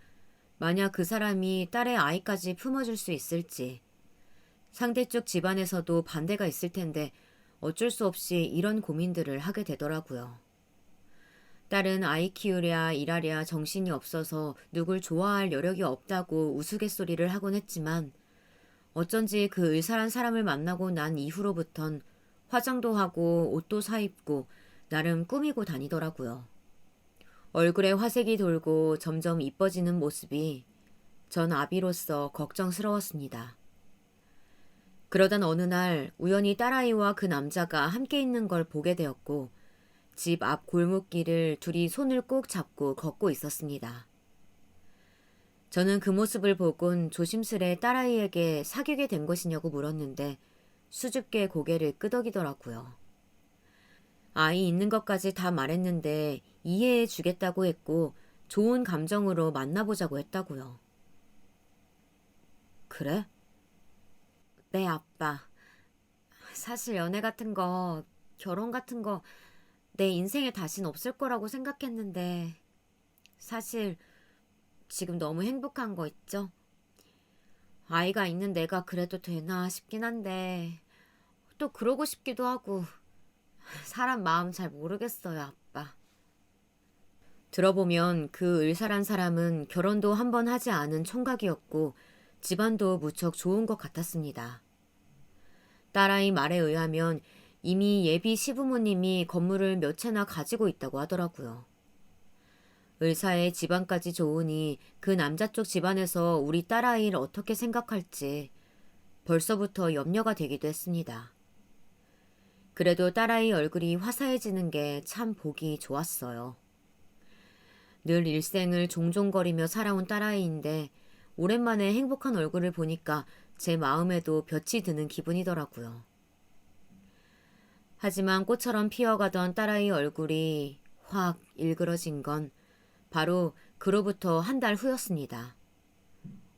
만약 그 사람이 딸의 아이까지 품어줄 수 있을지, 상대쪽 집안에서도 반대가 있을 텐데 어쩔 수 없이 이런 고민들을 하게 되더라고요. 딸은 아이 키우랴 일하랴 정신이 없어서 누굴 좋아할 여력이 없다고 우스갯소리를 하곤 했지만 어쩐지 그 의사란 사람을 만나고 난 이후로부턴 화장도 하고 옷도 사입고 나름 꾸미고 다니더라고요. 얼굴에 화색이 돌고 점점 이뻐지는 모습이 전 아비로서 걱정스러웠습니다. 그러던 어느 날 우연히 딸아이와 그 남자가 함께 있는 걸 보게 되었고 집 앞 골목길을 둘이 손을 꼭 잡고 걷고 있었습니다. 저는 그 모습을 보곤 조심스레 딸아이에게 사귀게 된 것이냐고 물었는데 수줍게 고개를 끄덕이더라고요. 아이 있는 것까지 다 말했는데 이해해 주겠다고 했고 좋은 감정으로 만나보자고 했다고요. 그래? 네, 아빠. 사실 연애 같은 거, 결혼 같은 거 내 인생에 다신 없을 거라고 생각했는데 사실 지금 너무 행복한 거 있죠? 아이가 있는 내가 그래도 되나 싶긴 한데 또 그러고 싶기도 하고 사람 마음 잘 모르겠어요, 아빠. 들어보면 그 의사란 사람은 결혼도 한 번 하지 않은 총각이었고 집안도 무척 좋은 것 같았습니다. 딸아이 말에 의하면 이미 예비 시부모님이 건물을 몇 채나 가지고 있다고 하더라고요. 의사의 집안까지 좋으니 그 남자 쪽 집안에서 우리 딸아이를 어떻게 생각할지 벌써부터 염려가 되기도 했습니다. 그래도 딸아이 얼굴이 화사해지는 게 참 보기 좋았어요. 늘 일생을 종종거리며 살아온 딸아이인데 오랜만에 행복한 얼굴을 보니까 제 마음에도 볕이 드는 기분이더라고요. 하지만 꽃처럼 피어가던 딸아이 얼굴이 확 일그러진 건 바로 그로부터 한 달 후였습니다.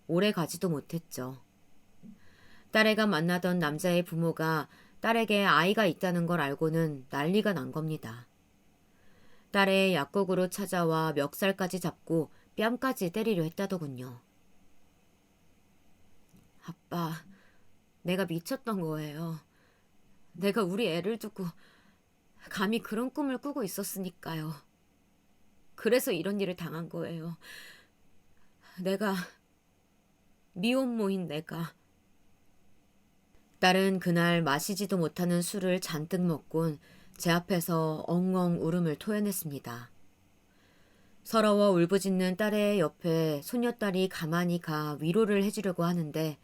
오래 가지도 못했죠. 딸애가 만나던 남자의 부모가 딸에게 아이가 있다는 걸 알고는 난리가 난 겁니다. 딸의 약국으로 찾아와 멱살까지 잡고 뺨까지 때리려 했다더군요. 아빠, 내가 미쳤던 거예요. 내가 우리 애를 두고 감히 그런 꿈을 꾸고 있었으니까요. 그래서 이런 일을 당한 거예요. 내가, 미혼모인 내가. 딸은 그날 마시지도 못하는 술을 잔뜩 먹곤 제 앞에서 엉엉 울음을 토해냈습니다. 서러워 울부짖는 딸의 옆에 손녀딸이 가만히 가 위로를 해주려고 하는데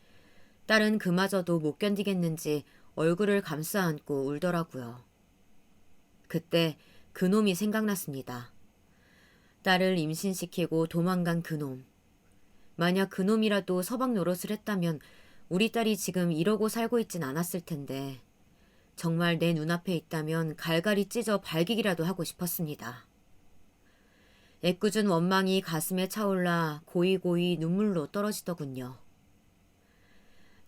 딸은 그마저도 못 견디겠는지 얼굴을 감싸 안고 울더라고요. 그때 그놈이 생각났습니다. 딸을 임신시키고 도망간 그놈. 만약 그놈이라도 서방 노릇을 했다면 우리 딸이 지금 이러고 살고 있진 않았을 텐데 정말 내 눈앞에 있다면 갈갈이 찢어 발기기라도 하고 싶었습니다. 애꿎은 원망이 가슴에 차올라 고이고이 눈물로 떨어지더군요.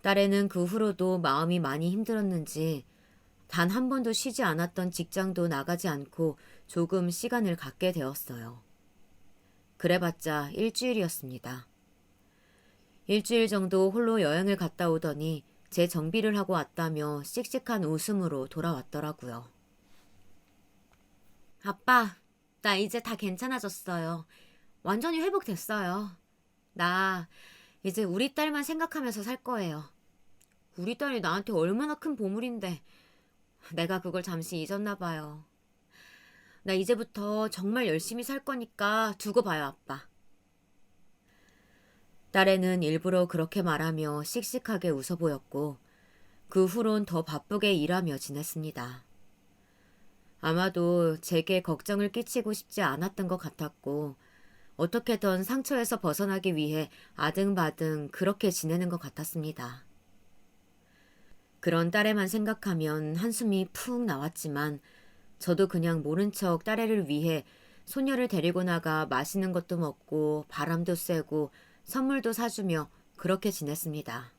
딸애는 그 후로도 마음이 많이 힘들었는지 단 한 번도 쉬지 않았던 직장도 나가지 않고 조금 시간을 갖게 되었어요. 그래봤자 일주일이었습니다. 일주일 정도 홀로 여행을 갔다 오더니 제 정비를 하고 왔다며 씩씩한 웃음으로 돌아왔더라고요. 아빠, 나 이제 다 괜찮아졌어요. 완전히 회복됐어요. 나 이제 우리 딸만 생각하면서 살 거예요. 우리 딸이 나한테 얼마나 큰 보물인데 내가 그걸 잠시 잊었나 봐요. 나 이제부터 정말 열심히 살 거니까 두고 봐요, 아빠. 딸애는 일부러 그렇게 말하며 씩씩하게 웃어 보였고 그 후론 더 바쁘게 일하며 지냈습니다. 아마도 제게 걱정을 끼치고 싶지 않았던 것 같았고 어떻게든 상처에서 벗어나기 위해 아등바등 그렇게 지내는 것 같았습니다. 그런 딸애만 생각하면 한숨이 푹 나왔지만 저도 그냥 모른 척 딸애를 위해 소녀를 데리고 나가 맛있는 것도 먹고 바람도 쐬고 선물도 사주며 그렇게 지냈습니다.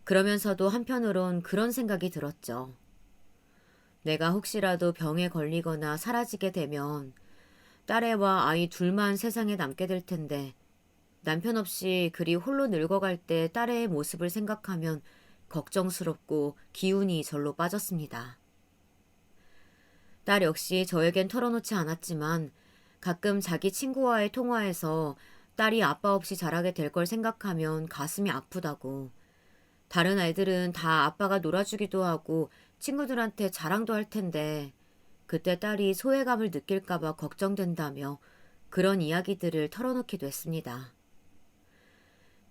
그러면서도 한편으론 그런 생각이 들었죠. 내가 혹시라도 병에 걸리거나 사라지게 되면 딸애와 아이 둘만 세상에 남게 될 텐데 남편 없이 그리 홀로 늙어갈 때 딸애의 모습을 생각하면 걱정스럽고 기운이 절로 빠졌습니다. 딸 역시 저에겐 털어놓지 않았지만 가끔 자기 친구와의 통화에서 딸이 아빠 없이 자라게 될 걸 생각하면 가슴이 아프다고, 다른 아이들은 다 아빠가 놀아주기도 하고 친구들한테 자랑도 할 텐데 그때 딸이 소외감을 느낄까봐 걱정된다며 그런 이야기들을 털어놓기도 했습니다.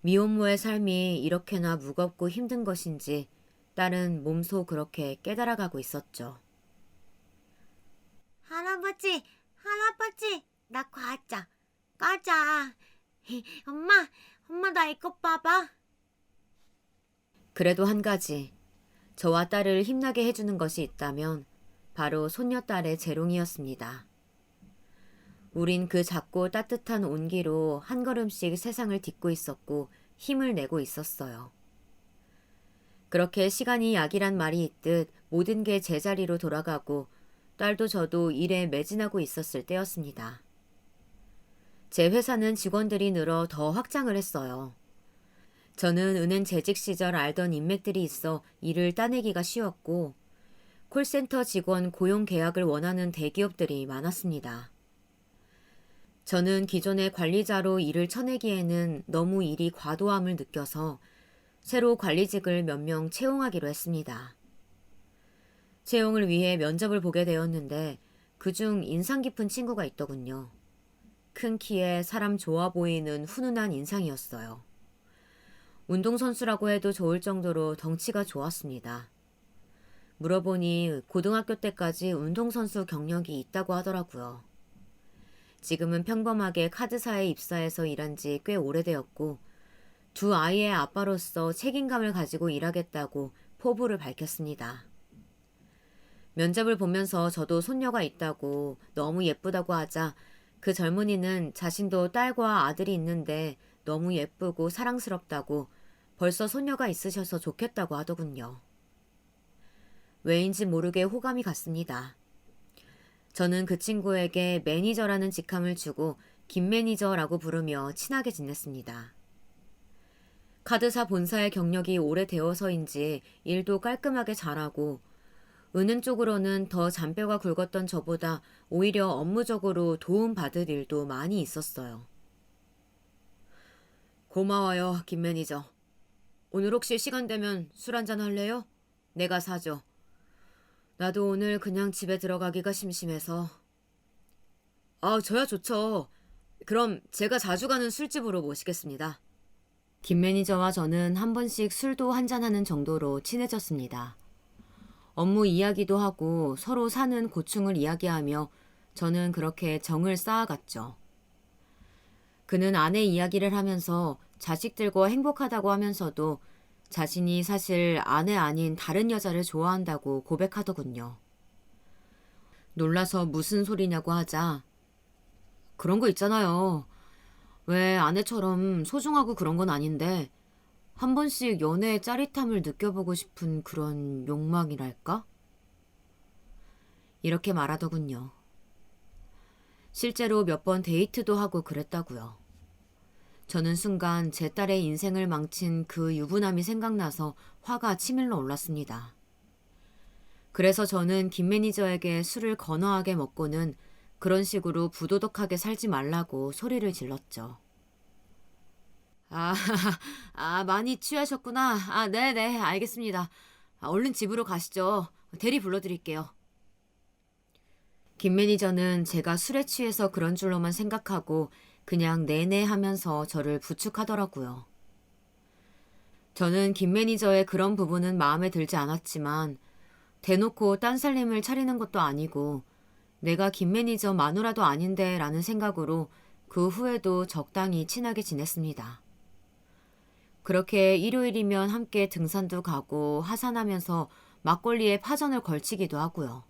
미혼모의 삶이 이렇게나 무겁고 힘든 것인지 딸은 몸소 그렇게 깨달아가고 있었죠. 할아버지, 할아버지, 나 과자, 과자. 엄마 나 이것 봐봐. 그래도 한 가지, 저와 딸을 힘나게 해주는 것이 있다면 바로 손녀딸의 재롱이었습니다. 우린 그 작고 따뜻한 온기로 한 걸음씩 세상을 딛고 있었고 힘을 내고 있었어요. 그렇게 시간이 약이란 말이 있듯 모든 게 제자리로 돌아가고 딸도 저도 일에 매진하고 있었을 때였습니다. 제 회사는 직원들이 늘어 더 확장을 했어요. 저는 은행 재직 시절 알던 인맥들이 있어 일을 따내기가 쉬웠고 콜센터 직원 고용 계약을 원하는 대기업들이 많았습니다. 저는 기존의 관리자로 일을 쳐내기에는 너무 일이 과도함을 느껴서 새로 관리직을 몇 명 채용하기로 했습니다. 채용을 위해 면접을 보게 되었는데 그중 인상 깊은 친구가 있더군요. 큰 키에 사람 좋아 보이는 훈훈한 인상이었어요. 운동선수라고 해도 좋을 정도로 덩치가 좋았습니다. 물어보니 고등학교 때까지 운동선수 경력이 있다고 하더라고요. 지금은 평범하게 카드사에 입사해서 일한 지 꽤 오래되었고 두 아이의 아빠로서 책임감을 가지고 일하겠다고 포부를 밝혔습니다. 면접을 보면서 저도 손녀가 있다고 너무 예쁘다고 하자 그 젊은이는 자신도 딸과 아들이 있는데 너무 예쁘고 사랑스럽다고 벌써 손녀가 있으셔서 좋겠다고 하더군요. 왜인지 모르게 호감이 갔습니다. 저는 그 친구에게 매니저라는 직함을 주고 김 매니저라고 부르며 친하게 지냈습니다. 카드사 본사의 경력이 오래되어서인지 일도 깔끔하게 잘하고 은행 쪽으로는 더 잔뼈가 굵었던 저보다 오히려 업무적으로 도움받을 일도 많이 있었어요. 고마워요, 김 매니저. 오늘 혹시 시간 되면 술 한잔 할래요? 내가 사죠. 나도 오늘 그냥 집에 들어가기가 심심해서. 저야 좋죠. 그럼 제가 자주 가는 술집으로 모시겠습니다. 김 매니저와 저는 한 번씩 술도 한잔하는 정도로 친해졌습니다. 업무 이야기도 하고 서로 사는 고충을 이야기하며 저는 그렇게 정을 쌓아갔죠. 그는 아내 이야기를 하면서 자식들과 행복하다고 하면서도 자신이 사실 아내 아닌 다른 여자를 좋아한다고 고백하더군요. 놀라서 무슨 소리냐고 하자 그런 거 있잖아요. 왜 아내처럼 소중하고 그런 건 아닌데 한 번씩 연애의 짜릿함을 느껴보고 싶은 그런 욕망이랄까? 이렇게 말하더군요. 실제로 몇 번 데이트도 하고 그랬다고요. 저는 순간 제 딸의 인생을 망친 그 유부남이 생각나서 화가 치밀러 올랐습니다. 그래서 저는 김 매니저에게 술을 건어하게 먹고는 그런 식으로 부도덕하게 살지 말라고 소리를 질렀죠. 아, 많이 취하셨구나. 네네, 알겠습니다. 얼른 집으로 가시죠. 대리 불러드릴게요. 김 매니저는 제가 술에 취해서 그런 줄로만 생각하고 그냥 네네 하면서 저를 부축하더라고요. 저는 김 매니저의 그런 부분은 마음에 들지 않았지만 대놓고 딴 살림을 차리는 것도 아니고 내가 김 매니저 마누라도 아닌데 라는 생각으로 그 후에도 적당히 친하게 지냈습니다. 그렇게 일요일이면 함께 등산도 가고 하산하면서 막걸리에 파전을 걸치기도 하고요.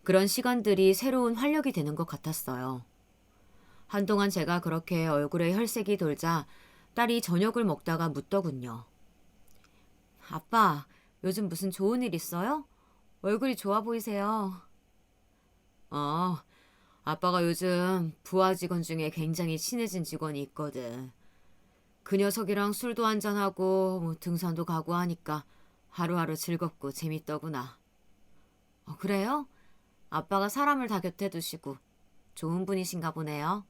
그런 시간들이 새로운 활력이 되는 것 같았어요. 한동안 제가 그렇게 얼굴에 혈색이 돌자 딸이 저녁을 먹다가 묻더군요. 아빠, 요즘 무슨 좋은 일 있어요? 얼굴이 좋아 보이세요. 아빠가 요즘 부하 직원 중에 굉장히 친해진 직원이 있거든. 그 녀석이랑 술도 한잔하고 등산도 가고 하니까 하루하루 즐겁고 재밌더구나. 그래요? 아빠가 사람을 다 곁에 두시고 좋은 분이신가 보네요.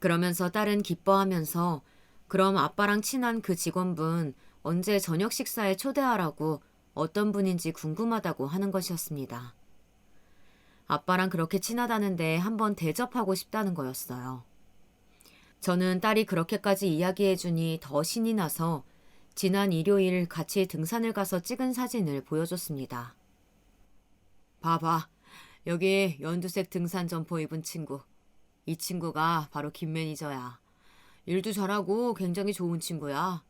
그러면서 딸은 기뻐하면서 그럼 아빠랑 친한 그 직원분 언제 저녁 식사에 초대하라고 어떤 분인지 궁금하다고 하는 것이었습니다. 아빠랑 그렇게 친하다는데 한번 대접하고 싶다는 거였어요. 저는 딸이 그렇게까지 이야기해주니 더 신이 나서 지난 일요일 같이 등산을 가서 찍은 사진을 보여줬습니다. 봐봐, 여기 연두색 등산 점퍼 입은 친구. 이 친구가 바로 김 매니저야. 일도 잘하고 굉장히 좋은 친구야.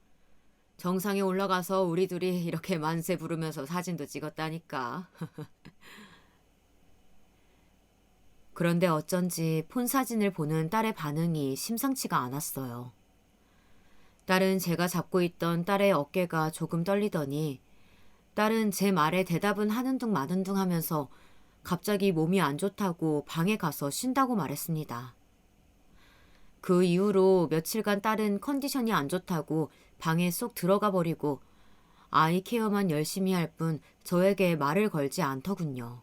정상에 올라가서 우리 둘이 이렇게 만세 부르면서 사진도 찍었다니까. 그런데 어쩐지 폰 사진을 보는 딸의 반응이 심상치가 않았어요. 딸은 제가 잡고 있던 딸의 어깨가 조금 떨리더니 딸은 제 말에 대답은 하는 둥 마는 둥 하면서 갑자기 몸이 안 좋다고 방에 가서 쉰다고 말했습니다. 그 이후로 며칠간 딸은 컨디션이 안 좋다고 방에 쏙 들어가 버리고 아이 케어만 열심히 할 뿐 저에게 말을 걸지 않더군요.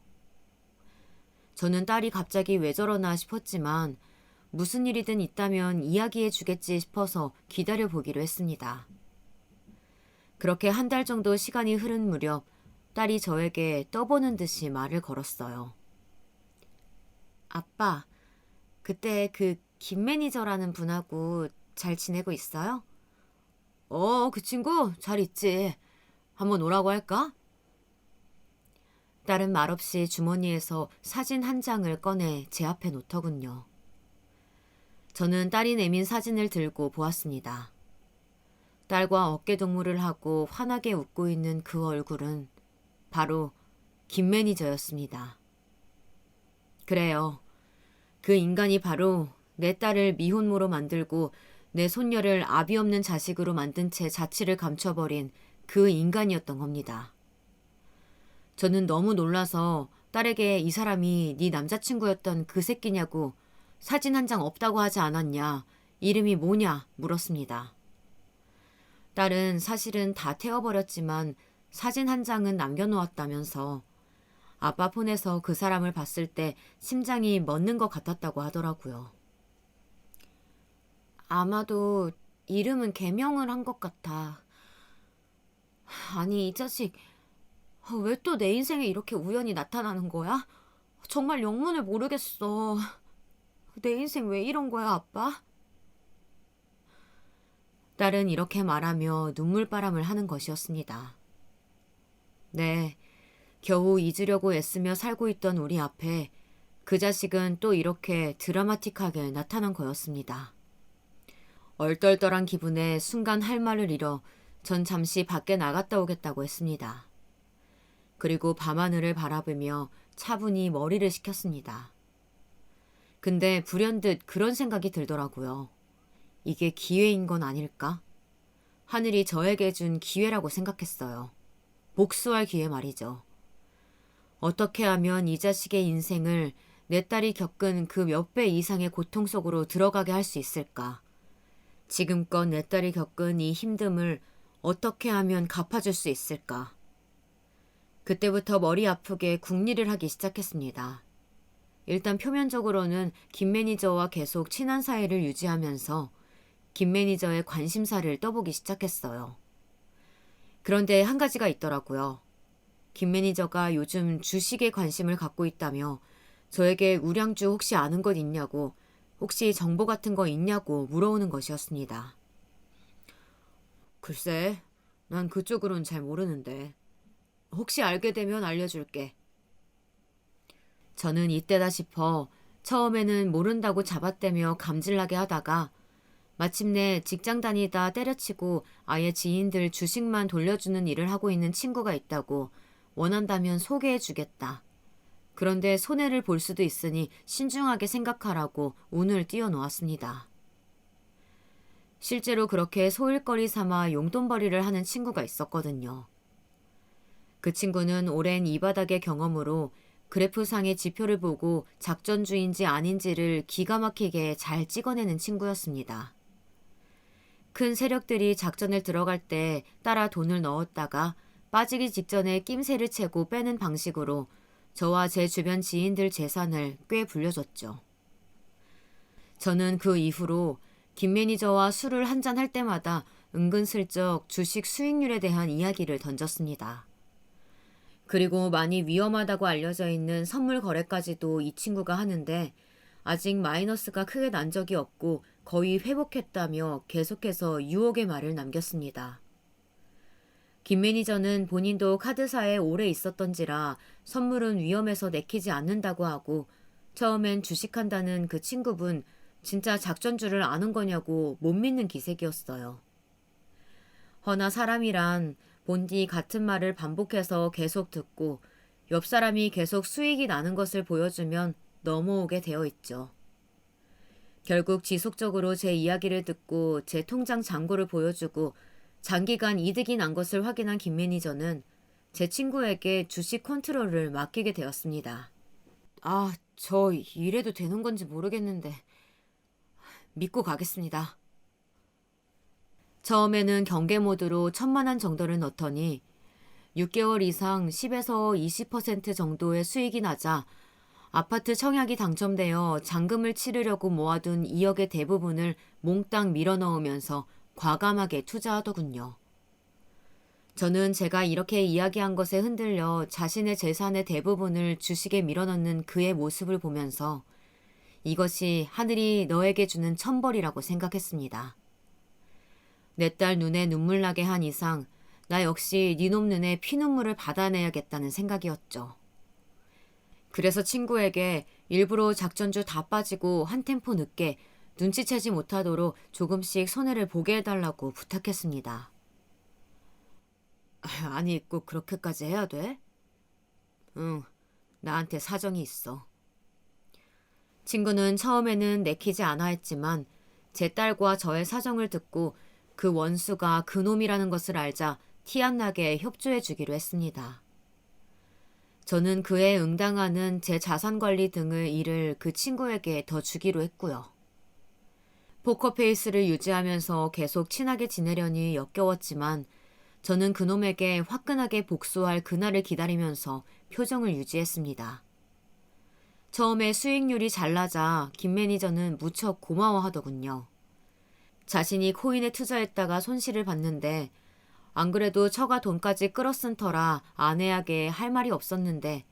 저는 딸이 갑자기 왜 저러나 싶었지만 무슨 일이든 있다면 이야기해 주겠지 싶어서 기다려 보기로 했습니다. 그렇게 한 달 정도 시간이 흐른 무렵 딸이 저에게 떠보는 듯이 말을 걸었어요. 아빠, 그때 그 김 매니저라는 분하고 잘 지내고 있어요? 그 친구 잘 있지. 한번 오라고 할까? 딸은 말없이 주머니에서 사진 한 장을 꺼내 제 앞에 놓더군요. 저는 딸이 내민 사진을 들고 보았습니다. 딸과 어깨동무를 하고 환하게 웃고 있는 그 얼굴은 바로 김 매니저였습니다. 그래요. 그 인간이 바로 내 딸을 미혼모로 만들고 내 손녀를 아비 없는 자식으로 만든 채 자취를 감춰버린 그 인간이었던 겁니다. 저는 너무 놀라서 딸에게 이 사람이 네 남자친구였던 그 새끼냐고 사진 한 장 없다고 하지 않았냐, 이름이 뭐냐 물었습니다. 딸은 사실은 다 태워버렸지만 사진 한 장은 남겨놓았다면서 아빠 폰에서 그 사람을 봤을 때 심장이 멎는 것 같았다고 하더라고요. 아마도 이름은 개명을 한 것 같아. 아니, 이 자식 왜 또 내 인생에 이렇게 우연히 나타나는 거야? 정말 영문을 모르겠어. 내 인생 왜 이런 거야, 아빠? 딸은 이렇게 말하며 눈물바람을 하는 것이었습니다. 네, 겨우 잊으려고 애쓰며 살고 있던 우리 앞에 그 자식은 또 이렇게 드라마틱하게 나타난 거였습니다. 얼떨떨한 기분에 순간 할 말을 잃어 전 잠시 밖에 나갔다 오겠다고 했습니다. 그리고 밤하늘을 바라보며 차분히 머리를 식혔습니다. 근데 불현듯 그런 생각이 들더라고요. 이게 기회인 건 아닐까? 하늘이 저에게 준 기회라고 생각했어요. 복수할 기회 말이죠. 어떻게 하면 이 자식의 인생을 내 딸이 겪은 그 몇 배 이상의 고통 속으로 들어가게 할 수 있을까? 지금껏 내 딸이 겪은 이 힘듦을 어떻게 하면 갚아줄 수 있을까? 그때부터 머리 아프게 궁리를 하기 시작했습니다. 일단 표면적으로는 김 매니저와 계속 친한 사이를 유지하면서 김 매니저의 관심사를 떠보기 시작했어요. 그런데 한 가지가 있더라고요. 김 매니저가 요즘 주식에 관심을 갖고 있다며 저에게 우량주 혹시 아는 것 있냐고, 혹시 정보 같은 거 있냐고 물어오는 것이었습니다. 글쎄, 난 그쪽으론 잘 모르는데. 혹시 알게 되면 알려줄게. 저는 이때다 싶어 처음에는 모른다고 잡아떼며 감질나게 하다가 마침내 직장 다니다 때려치고 아예 지인들 주식만 돌려주는 일을 하고 있는 친구가 있다고 원한다면 소개해주겠다. 그런데 손해를 볼 수도 있으니 신중하게 생각하라고 운을 띄워놓았습니다. 실제로 그렇게 소일거리 삼아 용돈벌이를 하는 친구가 있었거든요. 그 친구는 오랜 이 바닥의 경험으로 그래프상의 지표를 보고 작전주인지 아닌지를 기가 막히게 잘 찍어내는 친구였습니다. 큰 세력들이 작전을 들어갈 때 따라 돈을 넣었다가 빠지기 직전에 낌새를 채고 빼는 방식으로 저와 제 주변 지인들 재산을 꽤 불려줬죠. 저는 그 이후로 김 매니저와 술을 한잔 할 때마다 은근슬쩍 주식 수익률에 대한 이야기를 던졌습니다. 그리고 많이 위험하다고 알려져 있는 선물 거래까지도 이 친구가 하는데 아직 마이너스가 크게 난 적이 없고 거의 회복했다며 계속해서 유혹의 말을 남겼습니다. 김 매니저는 본인도 카드사에 오래 있었던지라 선물은 위험해서 내키지 않는다고 하고 처음엔 주식한다는 그 친구분 진짜 작전주를 아는 거냐고 못 믿는 기색이었어요. 허나 사람이란 본디 같은 말을 반복해서 계속 듣고 옆 사람이 계속 수익이 나는 것을 보여주면 넘어오게 되어 있죠. 결국 지속적으로 제 이야기를 듣고 제 통장 잔고를 보여주고 장기간 이득이 난 것을 확인한 김 매니저는 제 친구에게 주식 컨트롤을 맡기게 되었습니다. 아, 저 이래도 되는 건지 모르겠는데 믿고 가겠습니다. 처음에는 경계 모드로 1,000만 원 정도를 넣더니 6개월 이상 10에서 20% 정도의 수익이 나자 아파트 청약이 당첨되어 잔금을 치르려고 모아둔 2억의 대부분을 몽땅 밀어넣으면서 과감하게 투자하더군요. 저는 제가 이렇게 이야기한 것에 흔들려 자신의 재산의 대부분을 주식에 밀어넣는 그의 모습을 보면서 이것이 하늘이 너에게 주는 천벌이라고 생각했습니다. 내 딸 눈에 눈물 나게 한 이상 나 역시 니놈 눈에 피눈물을 받아내야겠다는 생각이었죠. 그래서 친구에게 일부러 작전주 다 빠지고 한 템포 늦게 눈치채지 못하도록 조금씩 손해를 보게 해달라고 부탁했습니다. 아니, 꼭 그렇게까지 해야 돼? 응, 나한테 사정이 있어. 친구는 처음에는 내키지 않아 했지만 제 딸과 저의 사정을 듣고 그 원수가 그놈이라는 것을 알자 티 안 나게 협조해 주기로 했습니다. 저는 그에 응당하는 제 자산 관리 등의 일을 그 친구에게 더 주기로 했고요. 포커페이스를 유지하면서 계속 친하게 지내려니 역겨웠지만 저는 그놈에게 화끈하게 복수할 그날을 기다리면서 표정을 유지했습니다. 처음에 수익률이 잘 나자 김 매니저는 무척 고마워하더군요. 자신이 코인에 투자했다가 손실을 봤는데 안 그래도 처가 돈까지 끌어쓴 터라 안해하게 할 말이 없었는데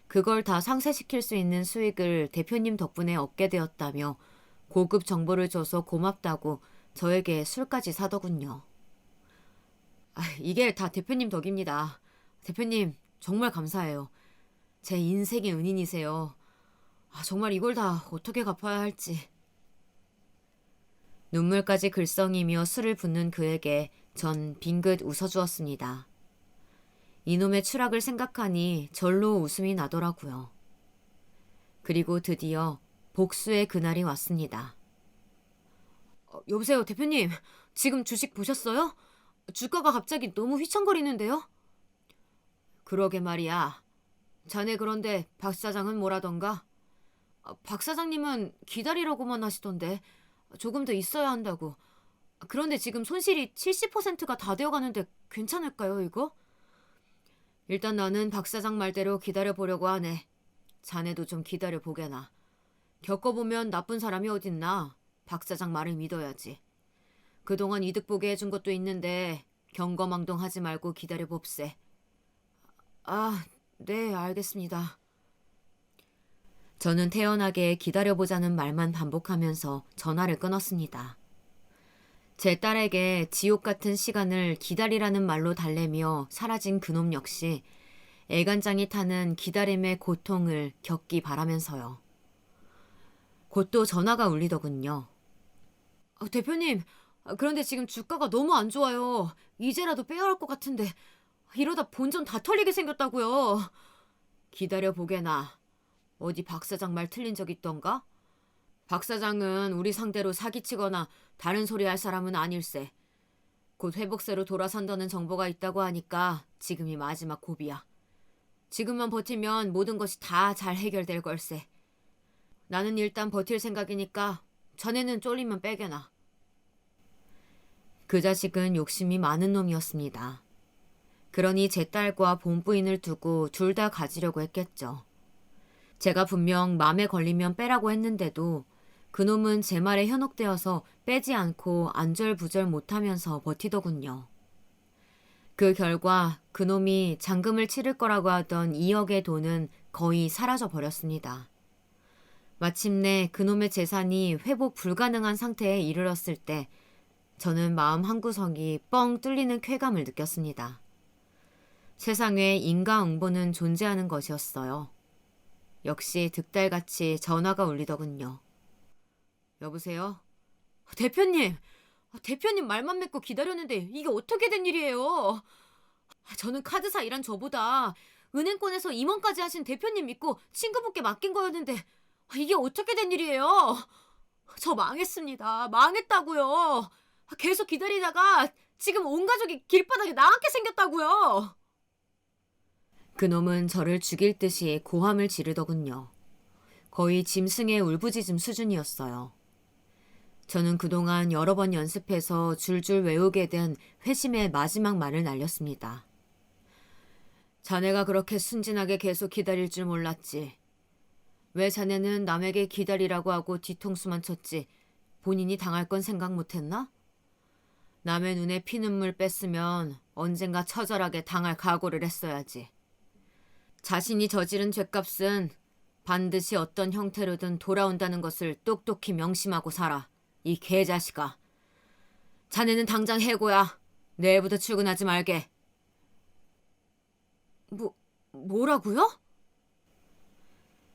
그걸 다 상쇄시킬 수 있는 수익을 대표님 덕분에 얻게 되었다며 고급 정보를 줘서 고맙다고 저에게 술까지 사더군요. 이게 다 대표님 덕입니다. 대표님 정말 감사해요. 제 인생의 은인이세요. 정말 이걸 다 어떻게 갚아야 할지. 눈물까지 글썽이며 술을 붓는 그에게 전 빙긋 웃어주었습니다. 이놈의 추락을 생각하니 절로 웃음이 나더라고요. 그리고 드디어 복수의 그날이 왔습니다. 여보세요, 대표님. 지금 주식 보셨어요? 주가가 갑자기 너무 휘청거리는데요? 그러게 말이야. 자네 그런데 박 사장은 뭐라던가? 박 사장님은 기다리라고만 하시던데 조금 더 있어야 한다고. 그런데 지금 손실이 70%가 다 되어가는데 괜찮을까요, 이거? 일단 나는 박 사장 말대로 기다려보려고 하네. 자네도 좀 기다려보게나. 겪어보면 나쁜 사람이 어딨나. 박 사장 말을 믿어야지. 그동안 이득 보게 해준 것도 있는데 경거망동하지 말고 기다려봅세. 네, 알겠습니다. 저는 태연하게 기다려보자는 말만 반복하면서 전화를 끊었습니다. 제 딸에게 지옥 같은 시간을 기다리라는 말로 달래며 사라진 그놈 역시 애간장이 타는 기다림의 고통을 겪기 바라면서요. 곧 또 전화가 울리더군요. 대표님, 그런데 지금 주가가 너무 안 좋아요. 이제라도 빼야 할 것 같은데 이러다 본전 다 털리게 생겼다고요. 기다려보게나. 어디 박 사장 말 틀린 적 있던가? 박 사장은 우리 상대로 사기치거나 다른 소리 할 사람은 아닐세. 곧 회복세로 돌아선다는 정보가 있다고 하니까 지금이 마지막 고비야. 지금만 버티면 모든 것이 다 잘 해결될 걸세. 나는 일단 버틸 생각이니까 자네는 쫄리면 빼게나. 그 자식은 욕심이 많은 놈이었습니다. 그러니 제 딸과 본부인을 두고 둘 다 가지려고 했겠죠. 제가 분명 맘에 걸리면 빼라고 했는데도 그놈은 제 말에 현혹되어서 빼지 않고 안절부절 못하면서 버티더군요. 그 결과 그놈이 잔금을 치를 거라고 하던 2억의 돈은 거의 사라져 버렸습니다. 마침내 그놈의 재산이 회복 불가능한 상태에 이르렀을 때 저는 마음 한구석이 뻥 뚫리는 쾌감을 느꼈습니다. 세상에 인과응보는 존재하는 것이었어요. 역시 득달같이 전화가 울리더군요. 여보세요? 대표님! 대표님 말만 믿고 기다렸는데 이게 어떻게 된 일이에요? 저는 카드사 일한 저보다 은행권에서 임원까지 하신 대표님 믿고 친구분께 맡긴 거였는데 이게 어떻게 된 일이에요? 저 망했습니다. 망했다고요. 계속 기다리다가 지금 온 가족이 길바닥에 나앉게 생겼다고요. 그놈은 저를 죽일 듯이 고함을 지르더군요. 거의 짐승의 울부짖음 수준이었어요. 저는 그동안 여러 번 연습해서 줄줄 외우게 된 회심의 마지막 말을 날렸습니다. 자네가 그렇게 순진하게 계속 기다릴 줄 몰랐지. 왜 자네는 남에게 기다리라고 하고 뒤통수만 쳤지 본인이 당할 건 생각 못했나? 남의 눈에 피눈물 뺐으면 언젠가 처절하게 당할 각오를 했어야지. 자신이 저지른 죄값은 반드시 어떤 형태로든 돌아온다는 것을 똑똑히 명심하고 살아. 이 개자식아. 자네는 당장 해고야. 내일부터 출근하지 말게. 뭐라고요?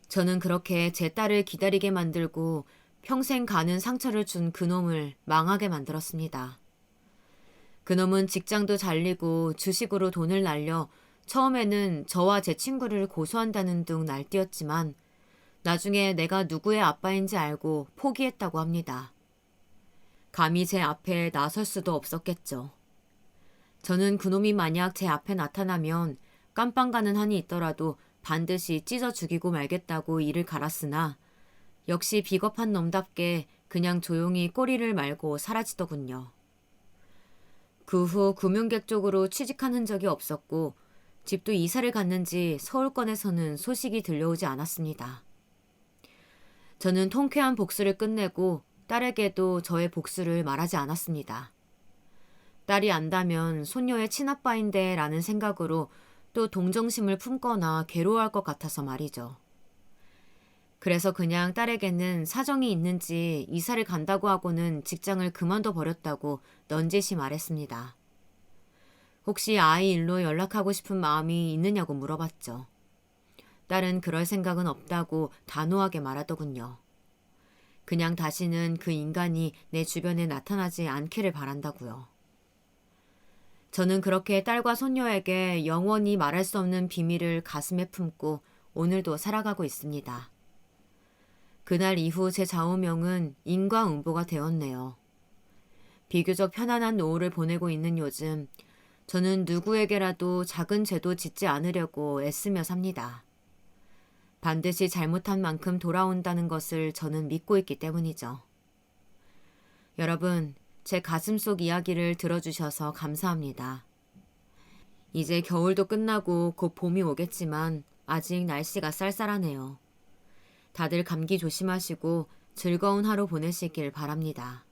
저는 그렇게 제 딸을 기다리게 만들고 평생 가는 상처를 준 그놈을 망하게 만들었습니다. 그놈은 직장도 잘리고 주식으로 돈을 날려 처음에는 저와 제 친구를 고소한다는 둥 날뛰었지만 나중에 내가 누구의 아빠인지 알고 포기했다고 합니다. 감히 제 앞에 나설 수도 없었겠죠. 저는 그놈이 만약 제 앞에 나타나면 깜빵 가는 한이 있더라도 반드시 찢어 죽이고 말겠다고 이를 갈았으나 역시 비겁한 놈답게 그냥 조용히 꼬리를 말고 사라지더군요. 그 후 금융객 쪽으로 취직한 흔적이 없었고 집도 이사를 갔는지 서울권에서는 소식이 들려오지 않았습니다. 저는 통쾌한 복수를 끝내고 딸에게도 저의 복수를 말하지 않았습니다. 딸이 안다면 손녀의 친아빠인데 라는 생각으로 또 동정심을 품거나 괴로워할 것 같아서 말이죠. 그래서 그냥 딸에게는 사정이 있는지 이사를 간다고 하고는 직장을 그만둬 버렸다고 넌지시 말했습니다. 혹시 아이 일로 연락하고 싶은 마음이 있느냐고 물어봤죠. 딸은 그럴 생각은 없다고 단호하게 말하더군요. 그냥 다시는 그 인간이 내 주변에 나타나지 않기를 바란다고요. 저는 그렇게 딸과 손녀에게 영원히 말할 수 없는 비밀을 가슴에 품고 오늘도 살아가고 있습니다. 그날 이후 제 좌우명은 인과응보가 되었네요. 비교적 편안한 노후를 보내고 있는 요즘 저는 누구에게라도 작은 죄도 짓지 않으려고 애쓰며 삽니다. 반드시 잘못한 만큼 돌아온다는 것을 저는 믿고 있기 때문이죠. 여러분, 제 가슴속 이야기를 들어주셔서 감사합니다. 이제 겨울도 끝나고 곧 봄이 오겠지만 아직 날씨가 쌀쌀하네요. 다들 감기 조심하시고 즐거운 하루 보내시길 바랍니다.